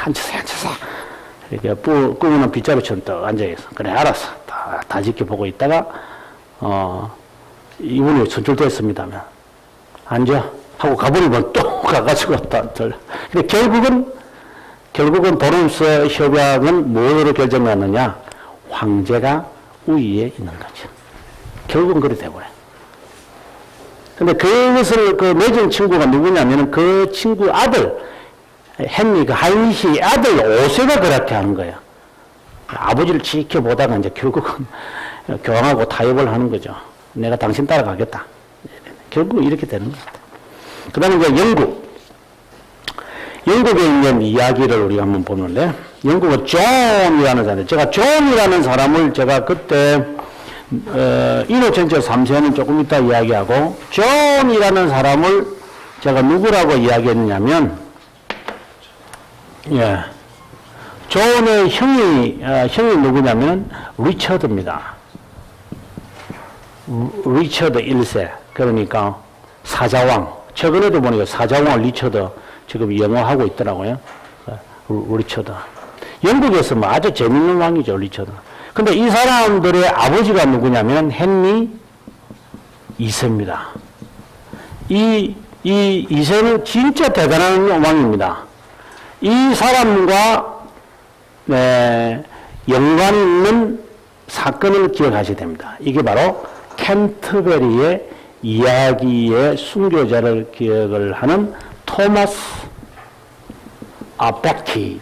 앉아서. 이렇게 꾸미는 빗자루처럼 딱 앉아있어. 그래, 알았어. 다 지켜보고 있다가, 이분이 선출됐습니다면, 앉아. 하고 가버리면 또 가가지고 근데 결국은 도름스 협약은 무엇으로 결정났느냐? 황제가 우위에 있는 거죠. 결국은 그렇게 되고요. 근데 그것을 맺은 친구가 누구냐면 그 친구 아들, 헨리, 하인리히 아들 5세가 그렇게 하는 거예요. 아버지를 지켜보다가 이제 결국은 교황하고 타협을 하는 거죠. 내가 당신 따라가겠다. 결국 이렇게 되는 것 같아요. 그 다음에 이제 영국에 있는 이야기를 우리가 한번 보는데, 영국은 존이라는 사람, 존이라는 사람을 제가 그때 이노첸트 3세는 조금 이따 이야기하고, 존이라는 사람을 제가 누구라고 이야기했느냐면, 예, 존의 형이 누구냐면, 리처드입니다. 리처드 1세. 그러니까, 사자왕. 최근에도 보니까 사자왕 리처드 지금 영어하고 있더라고요. 리처드. 영국에서 뭐 아주 재밌는 왕이죠, 리처드. 근데 이 사람들의 아버지가 누구냐면 헨리 2세입니다. 이 2세는 진짜 대단한 왕입니다. 이 사람과 연관 있는 사건을 기억하셔야 됩니다. 이게 바로 캔터베리의 이야기의 순교자를 기억을 하는 토마스 베키드.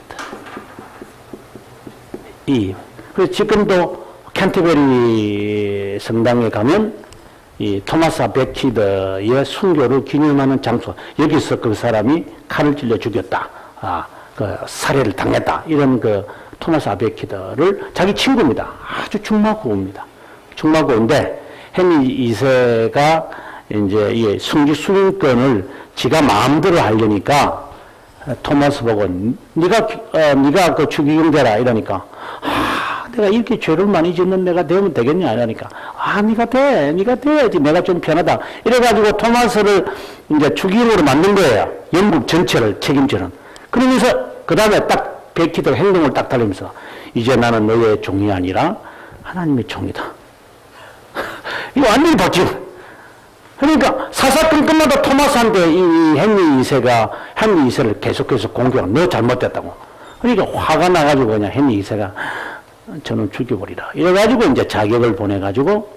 그래서 지금도 캔터베리 성당에 가면 이 토마스 베키드의 순교를 기념하는 장소, 여기서 그 사람이 칼을 찔려 죽였다, 그 살해를 당했다, 이런 그 토마스 베키드를 자기 친구입니다. 아주 중마고우입니다. 중마고우인데 헨리 2세가 이제 이 순교권을 지가 마음대로 하려니까 토마스 보고 네가 그 추기경 되라 이러니까 내가 이렇게 죄를 많이 짓는 내가 되면 되겠냐 이러니까 네가 돼야지 내가 좀 편하다 이래가지고 토마스를 이제 추기경으로 만든 거예요. 영국 전체를 책임지는. 그러면서 그 다음에 딱 베키드 행동을 딱 달리면서 이제 나는 너의 종이 아니라 하나님의 종이다. 이거 완전히 바뀌어. 그러니까 사사건 끝나도 토마스한테 이 헨리 2세를 계속해서 공격을 너 잘못됐다고. 그러니까 화가 나가지고 그냥 헨리 2세가 저는 죽여버리라. 이래가지고 이제 자격을 보내가지고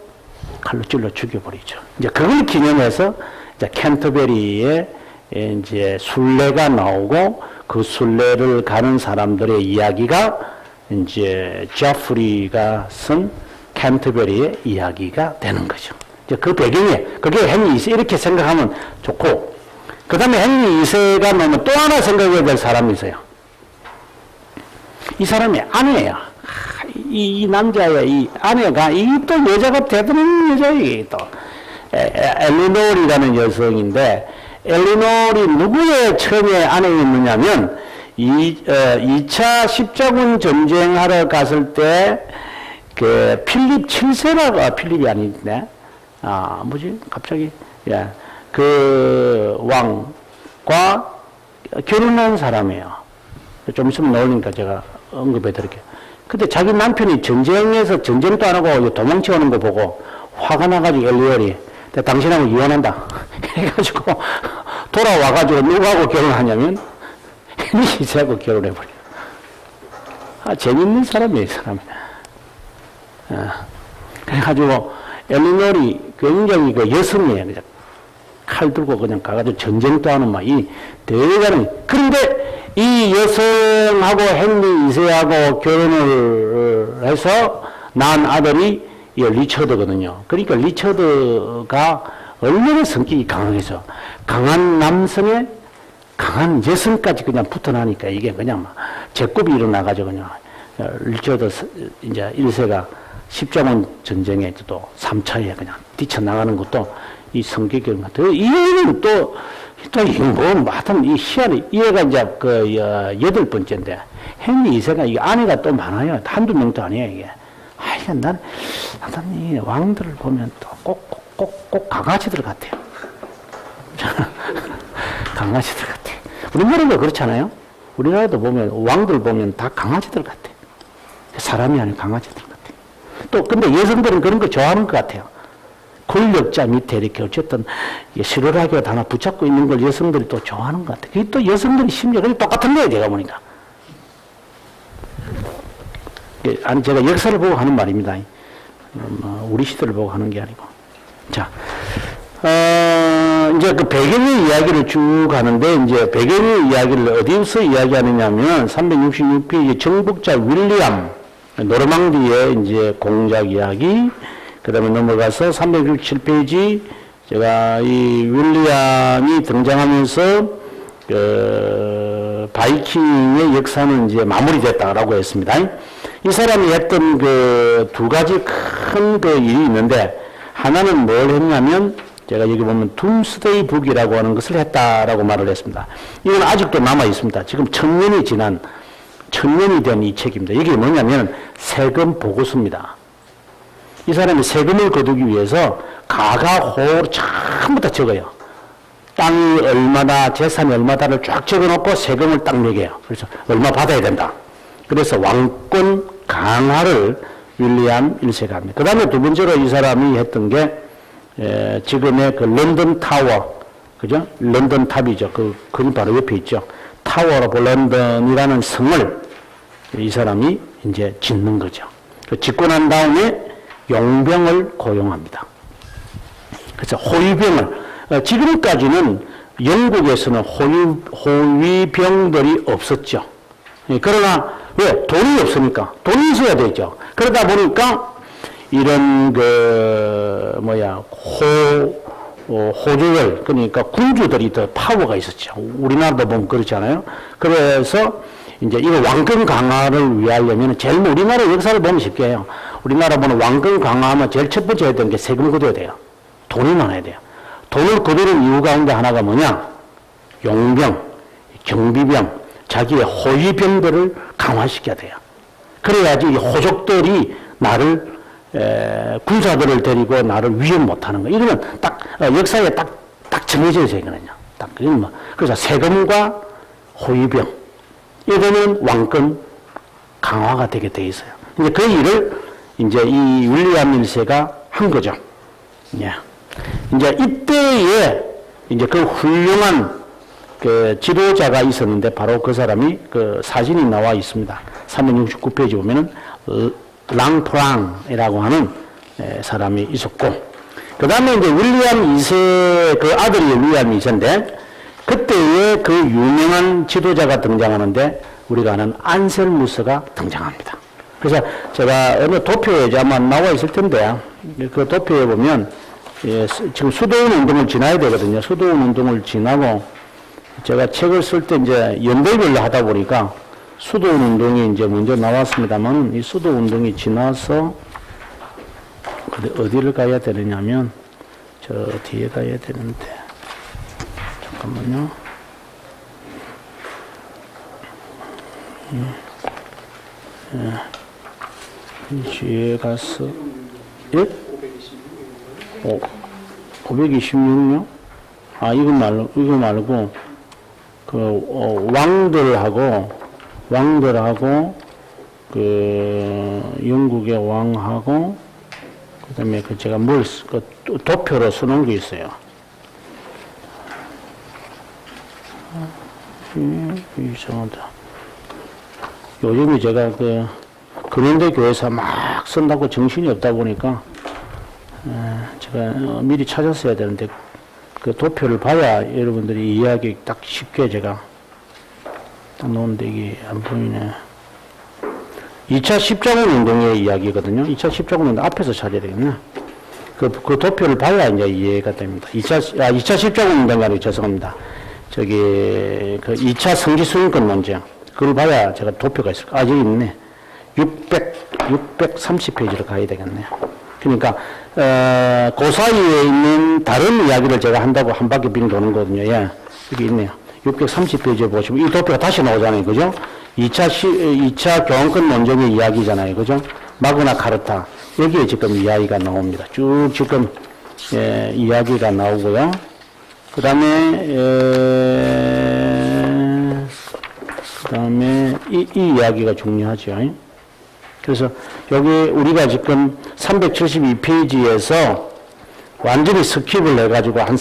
칼로 찔러 죽여버리죠. 이제 그걸 기념해서 이제 캔터베리에 이제 순례가 나오고 그 순례를 가는 사람들의 이야기가 이제 제프리가 쓴 캔터베리의 이야기가 되는 거죠. 이제 그 배경에, 그게 헨리 2세 이렇게 생각하면 좋고, 그 다음에 헨리 2세가 나면 또 하나 생각해야 될 사람이 있어요. 이 사람이 아내예요. 이 남자의 이 아내가, 이 또 여자가 대단한 여자예요, 또. 엘리노르라는 여성인데, 엘리노르이 누구의 처음에 아내였느냐면, 2차 십자군 전쟁하러 갔을 때, 그, 필립 7세라고, 필립이 아닌데, 뭐지? 갑자기, 예. 그 왕과 결혼한 사람이에요. 좀 있으면 나오니까 제가 언급해 드릴게요. 근데 자기 남편이 전쟁에서 전쟁도 안 하고 도망쳐 오는 거 보고 화가 나가지고 엘리얼이 당신하고 이혼한다. 해가지고 돌아와가지고 누구하고 결혼하냐면 헨리 2세하고 결혼해버려. 재밌는 사람이에요, 이 사람이. 그래가지고 엘리노리 굉장히 그 여성이에요. 그냥 칼 들고 그냥 가가지고 전쟁도 하는 막 이 대단한. 그런데 이 여성하고 헨리 2세하고 결혼을 해서 낳은 아들이 이 리처드거든요. 그러니까 리처드가 얼마나 성격이 강해서 강한 남성에 강한 여성까지 그냥 붙어나니까 이게 그냥 막 제급이 일어나가지고 그냥 리처드 이제 1세가 십자군 전쟁에 또 3차에 그냥 뛰쳐나가는 것도 이 성격이 같아요. 이거는 또 뭐, 하여튼 이 희한해. 얘가 이제 그, 8번째인데, 헨리 2세가 이게 아내가 또 많아요. 한두 명도 아니에요, 이게. 나는 이 왕들을 보면 또 꼭 강아지들 같아요. 강아지들 같아요. 우리나라도 그렇잖아요. 우리나라도 보면, 왕들 보면 다 강아지들 같아요. 사람이 아니라 강아지들 같아요. 또, 근데 여성들은 그런 거 좋아하는 것 같아요. 권력자 밑에 이렇게 어쨌든 실오라기가 하나 붙잡고 있는 걸 여성들이 또 좋아하는 것 같아요. 그게 또 여성들이 심리가 똑같은 거예요, 제가 보니까. 아니, 제가 역사를 보고 하는 말입니다. 우리 시대를 보고 하는 게 아니고. 자, 이제 그 배경의 이야기를 쭉 하는데, 이제 배경의 이야기를 어디서 이야기하느냐면, 366페이지 정복자 윌리엄, 노르망디의 이제 공작 이야기, 그 다음에 넘어가서 367페이지, 제가 이 윌리엄이 등장하면서, 바이킹의 역사는 이제 마무리됐다라고 했습니다. 이 사람이 했던 그 두 가지 큰 그 일이 있는데, 하나는 뭘 했냐면, 제가 여기 보면 둠스데이 북이라고 하는 것을 했다라고 말을 했습니다. 이건 아직도 남아 있습니다. 지금 1000년이 된 이 책입니다. 이게 뭐냐면 세금 보고서입니다. 이 사람이 세금을 거두기 위해서 가가호로 전부 다 적어요. 땅이 얼마다, 재산이 얼마다를 쫙 적어놓고 세금을 딱 매겨요. 그래서 얼마 받아야 된다. 그래서 왕권 강화를 윌리엄 1세가 합니다. 그 다음에 두 번째로 이 사람이 했던 게, 지금의 그 런던 타워, 그죠? 런던 탑이죠. 그건 바로 옆에 있죠. 타워 오브 런던이라는 성을 이 사람이 이제 짓는 거죠. 짓고 난 다음에 용병을 고용합니다. 그래서 호위병을, 지금까지는 영국에서는 호위병들이 없었죠. 그러나 왜? 돈이 없으니까. 돈이 있어야 되죠. 그러다 보니까 이런 호주들, 그러니까 군주들이 더 파워가 있었죠. 우리나라도 보면 그렇잖아요. 그래서 이제 이거 왕권 강화를 위하려면 제일 우리나라 역사를 보면 쉽게 해요. 우리나라 보면 왕권 강화하면 제일 첫 번째 해야 되는 게 세금을 걷어야 돼요. 돈이 많아야 돼요. 돈을 거두는 이유 가운데 하나가 뭐냐? 용병, 경비병, 자기의 호위병들을 강화시켜야 돼요. 그래야지 이 호족들이 나를, 군사들을 데리고 나를 위협 못하는 거. 이거는 딱, 역사에 딱 정해져 있어요, 이거는요. 딱, 그래서 세금과 호위병. 이거는 왕권 강화가 되게 돼 있어요. 이제 그 일을 이제 이 윌리엄 1세가 한 거죠. 예. 이제 이때에 이제 그 훌륭한 그 지도자가 있었는데 바로 그 사람이 그 사진이 나와 있습니다. 369페이지 보면은 랑프랑이라고 하는 사람이 있었고, 그 다음에 이제 윌리엄 2세, 그 아들이 윌리엄 2세인데, 그때에 그 유명한 지도자가 등장하는데, 우리가 아는 안셀무스가 등장합니다. 그래서 제가 어느 도표에 아마 나와 있을 텐데, 그 도표에 보면, 지금 수도원 운동을 지나야 되거든요. 수도원 운동을 지나고, 제가 책을 쓸 때 이제 연도별로 하다 보니까, 수도원 운동이 이제 먼저 나왔습니다만, 이 수도원 운동이 지나서, 어디를 가야 되느냐면, 저 뒤에 가야 되는데, 잠깐만요. 뒤에 가서, 예? 526명? 아, 이거 말고, 왕들하고, 영국의 왕하고, 그 다음에 제가 도표로 써놓은 게 있어요. 이상하다. 요즘에 제가 근현대 교회사 막 쓴다고 정신이 없다 보니까, 제가 미리 찾았어야 되는데, 그 도표를 봐야 여러분들이 이해하기 딱 쉽게 제가 딱 놓은데 이게 안 보이네. 2차 십자군 운동의 이야기거든요. 2차 십자군 운동 앞에서 찾아야 되겠네. 그 도표를 봐야 이제 이해가 됩니다. 2차 십자군 운동이 아니고 죄송합니다. 그 2차 성지수용권 논쟁. 그걸 봐야 제가 도표가 있을 거예요. 아, 여기 있네. 630페이지로 가야 되겠네요. 그러니까, 그 사이에 있는 다른 이야기를 제가 한다고 한 바퀴 빙 도는 거거든요. 예. 여기 있네요. 630페이지에 보시면 이 도표가 다시 나오잖아요. 그죠? 2차 교환권 논쟁의 이야기잖아요. 그죠? 마그나 카르타. 여기에 지금 이야기가 나옵니다. 쭉 지금, 이야기가 나오고요. 그 다음에, 이 이야기가 중요하죠. 그래서 여기 우리가 지금 372페이지에서 완전히 스킵을 해가지고 한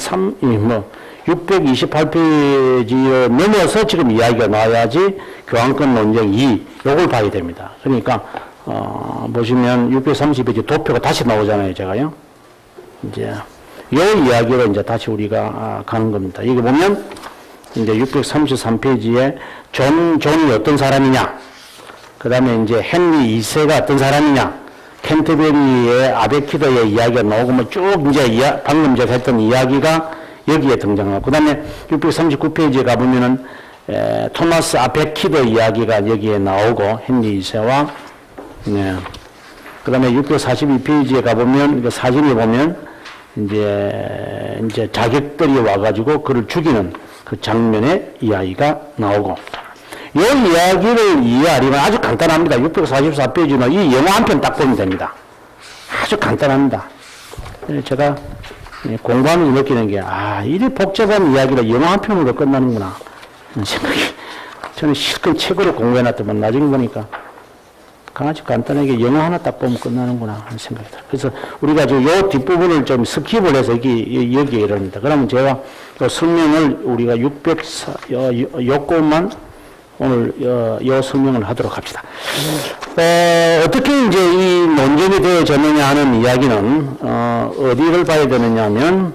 628페이지를 넘어서 지금 이야기가 나와야지 교환권 논쟁 2, 요걸 봐야 됩니다. 그러니까, 보시면 630페이지 도표가 다시 나오잖아요, 제가요. 이제, 요 이야기로 이제 다시 우리가 가는 겁니다. 여기 보면, 이제 633페이지에 존이 어떤 사람이냐, 그 다음에 이제 헨리 2세가 어떤 사람이냐, 캔터베리의 아베키더의 이야기가 나오고, 뭐 쭉 이제 방금 제가 했던 이야기가 여기에 등장하고, 그 다음에 639페이지에 가보면은, 토마스 아베키더 이야기가 여기에 나오고, 헨리 2세와, 네. 그 다음에 642페이지에 가보면, 그 사진에 보면, 이제 자객들이 와가지고 그를 죽이는 그 장면의 이야기가 나오고, 이 이야기를 이해하려면 아주 간단합니다. 644페이지는 이 영화 한 편 딱 보면 됩니다. 아주 간단합니다. 제가 공부하면서 느끼는 게, 아, 이리 복잡한 이야기를 영화 한 편으로 끝나는구나. 하는 생각이. 저는 실컷 책으로 공부해놨더만 나중에 보니까 아주 간단하게 영화 하나 딱 보면 끝나는구나 하는 생각이 들어요. 그래서 우리가 지금 요 뒷부분을 좀 스킵을 해서 여기에 이럽니다. 그러면 제가 요 설명을 우리가 요것만 오늘 요 설명을 하도록 합시다. 어떻게 이제 이 논쟁이 되어졌느냐 하는 이야기는 어디를 봐야 되느냐 하면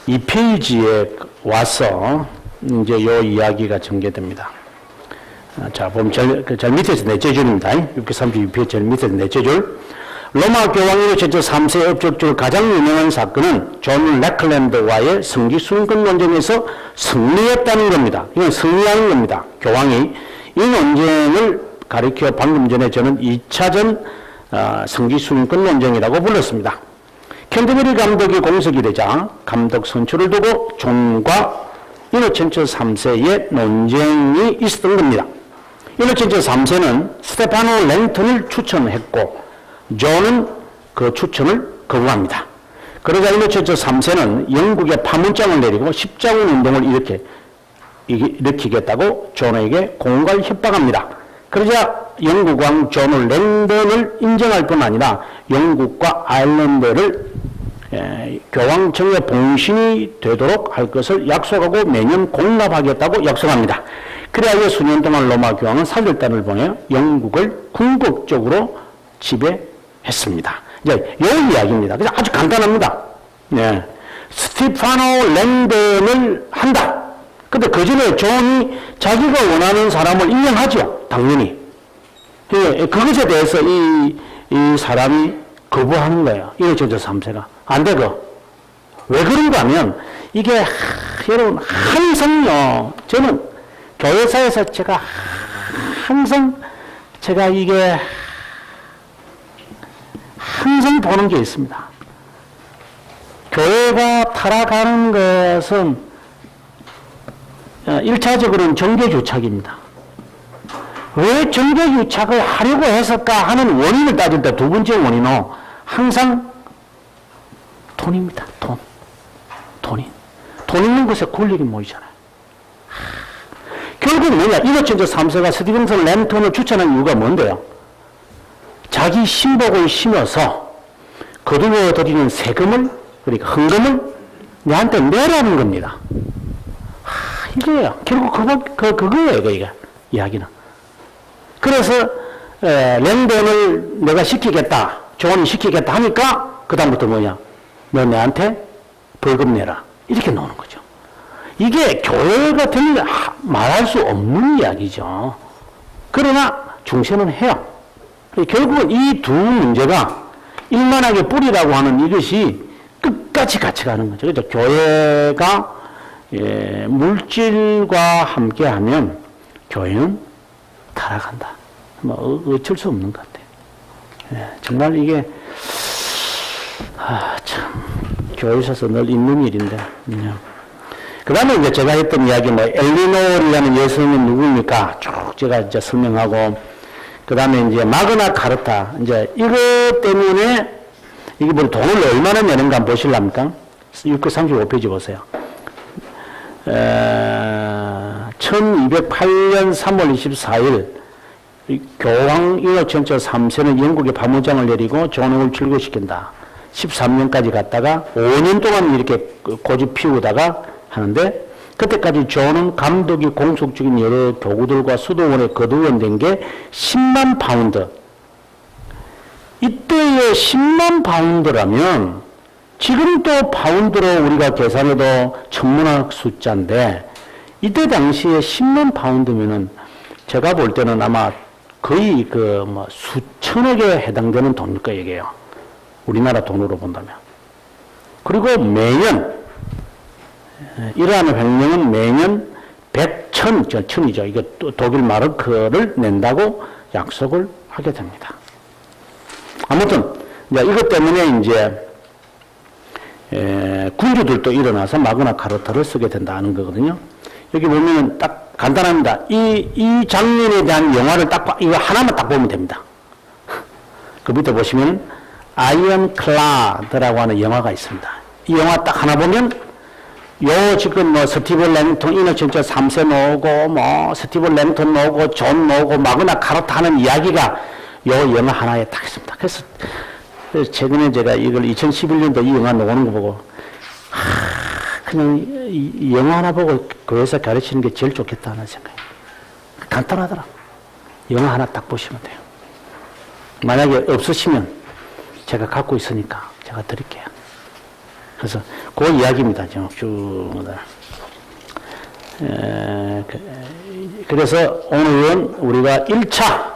632페이지에 와서 이제 요 이야기가 전개됩니다. 자, 보면 절 밑에서 넷째 줄입니다. 632페이지 절 밑에서 넷째 줄. 로마 교황으로 제쳐 3세 업적줄 가장 유명한 사건은 존 레클랜드와의 성지순권 논쟁에서 승리했다는 겁니다. 이건 승리하는 겁니다. 교황이 이 논쟁을 가리켜 방금 전에 저는 2차전 성지순권 논쟁이라고 불렀습니다. 캔터베리 감독이 공석이 되자 감독 선출을 두고 존과 이노첸초 3세의 논쟁이 있었던 겁니다. 이노첸초 3세는 스테파노 랭턴을 추천했고 존은 그 추천을 거부합니다. 그러자 이노첸초 3세는 영국의 파문장을 내리고 십자군 운동을 일으키겠다고 존에게 공갈 협박합니다. 그러자 영국 왕 존은 랭던을 인정할 뿐 아니라 영국과 아일랜드를 교황 청의 봉신이 되도록 할 것을 약속하고 매년 공납하겠다고 약속합니다. 그래야 수년 동안 로마 교황은 사절단을 보내 영국을 궁극적으로 지배했습니다. 이제 이 이야기입니다. 그래서 아주 간단합니다. 네. 스티파노 랭던을 한다. 근데 그 전에 존이 자기가 원하는 사람을 임명하죠. 당연히. 그것에 대해서 이 사람이 거부하는 거예요. 이노첸초 3세가. 안 되고. 왜 그런가 하면, 이게, 여러분, 항상요, 저는 교회사에서 제가 이게, 항상 보는 게 있습니다. 교회가 타락하는 것은, 1차적으로는 정계유착입니다. 왜 정계유착을 하려고 했을까 하는 원인을 따질 때 두 번째 원인은 항상 돈입니다. 돈 있는 곳에 권력이 모이잖아요. 결국 뭐냐? 이노첸초 3세가 스티븐스 랜턴을 추천한 이유가 뭔데요? 자기 신복을 심어서 거두어 들이는 세금을, 그러니까 헌금을 내한테 내라는 겁니다. 이게요. 결국 그거예요, 이게. 이야기는. 그래서, 랭던을 내가 시키겠다, 존이 시키겠다 하니까, 그다음부터 뭐냐? 너 내한테 벌금 내라. 이렇게 나오는 거죠. 이게 교회 같은 말할 수 없는 이야기죠. 그러나 중세는 해요. 결국은 이 두 문제가 일만하게 뿌리라고 하는 이것이 끝까지 같이 가는 거죠. 그렇죠? 교회가 물질과 함께하면 교회는 타락한다. 뭐 어쩔 수 없는 것 같아요. 정말 이게 참 교회에 있어서 늘 있는 일인데. 그 다음에 이제 제가 했던 이야기, 엘리노르라는 여성은 누구입니까? 쭉 제가 이제 설명하고, 그 다음에 이제 마그나 카르타, 이제 이것 때문에, 이게 뭐 돈을 얼마나 내는가 한번 보실랍니까? 635페이지 보세요. 1208년 3월 24일, 교황 이노첸초 3세는 영국의 파문장을 내리고 존을 출교시킨다. 13년까지 갔다가 5년 동안 이렇게 고집 피우다가 하는데, 그때까지 존은 감독이 공속 중인 여러 교구들과 수도원에 거두어낸 게 10만 파운드. 이때의 10만 파운드라면 지금 또 파운드로 우리가 계산해도 천문학 숫자인데, 이때 당시에 10만 파운드면은 제가 볼 때는 아마 거의 수천억에 해당되는 돈일 거예요. 우리나라 돈으로 본다면. 그리고 매년, 이러한 횡령은 매년 100,000이죠. 이게 독일 마르크를 낸다고 약속을 하게 됩니다. 아무튼, 이제 이것 때문에 이제, 군주들도 일어나서 마그나 카르타를 쓰게 된다는 거거든요. 여기 보면은 딱 간단합니다. 이 장면에 대한 영화를 이거 하나만 딱 보면 됩니다. 그 밑에 보시면 아이언클라드라고 하는 영화가 있습니다. 이 영화 딱 하나 보면 요 지금 뭐 스티브 랭턴 이너천처 3세 나오고 뭐 스티브 랭턴 나오고 존 나오고 마그나 카르타 하는 이야기가 요 영화 하나에 딱 있습니다. 그래서 최근에 제가 이걸 2011년도 이 영화 나오는 거 보고 그냥 이 영화 하나 보고 교회에서 가르치는 게 제일 좋겠다는 생각이 간단하더라. 영화 하나 딱 보시면 돼요. 만약에 없으시면 제가 갖고 있으니까 제가 드릴게요. 그래서 그 이야기입니다. 쭉. 그래서 오늘은 우리가 1차,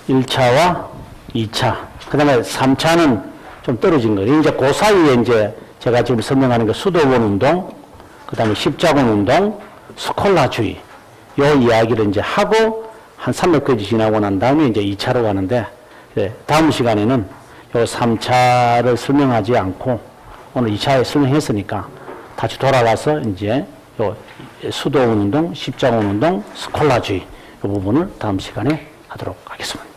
1차와 2차, 그 다음에 3차는 좀 떨어진 거예요. 이제 그 사이에 이제 제가 지금 설명하는 게 수도원 운동, 그 다음에 십자군 운동, 스콜라주의, 요 이야기를 이제 하고 한 300페이지 지나고 난 다음에 이제 2차로 가는데, 다음 시간에는 요 3차를 설명하지 않고 오늘 2차에 설명했으니까 다시 돌아와서 이제 요 수도원 운동, 십자군 운동, 스콜라주의 이 부분을 다음 시간에 하도록 하겠습니다.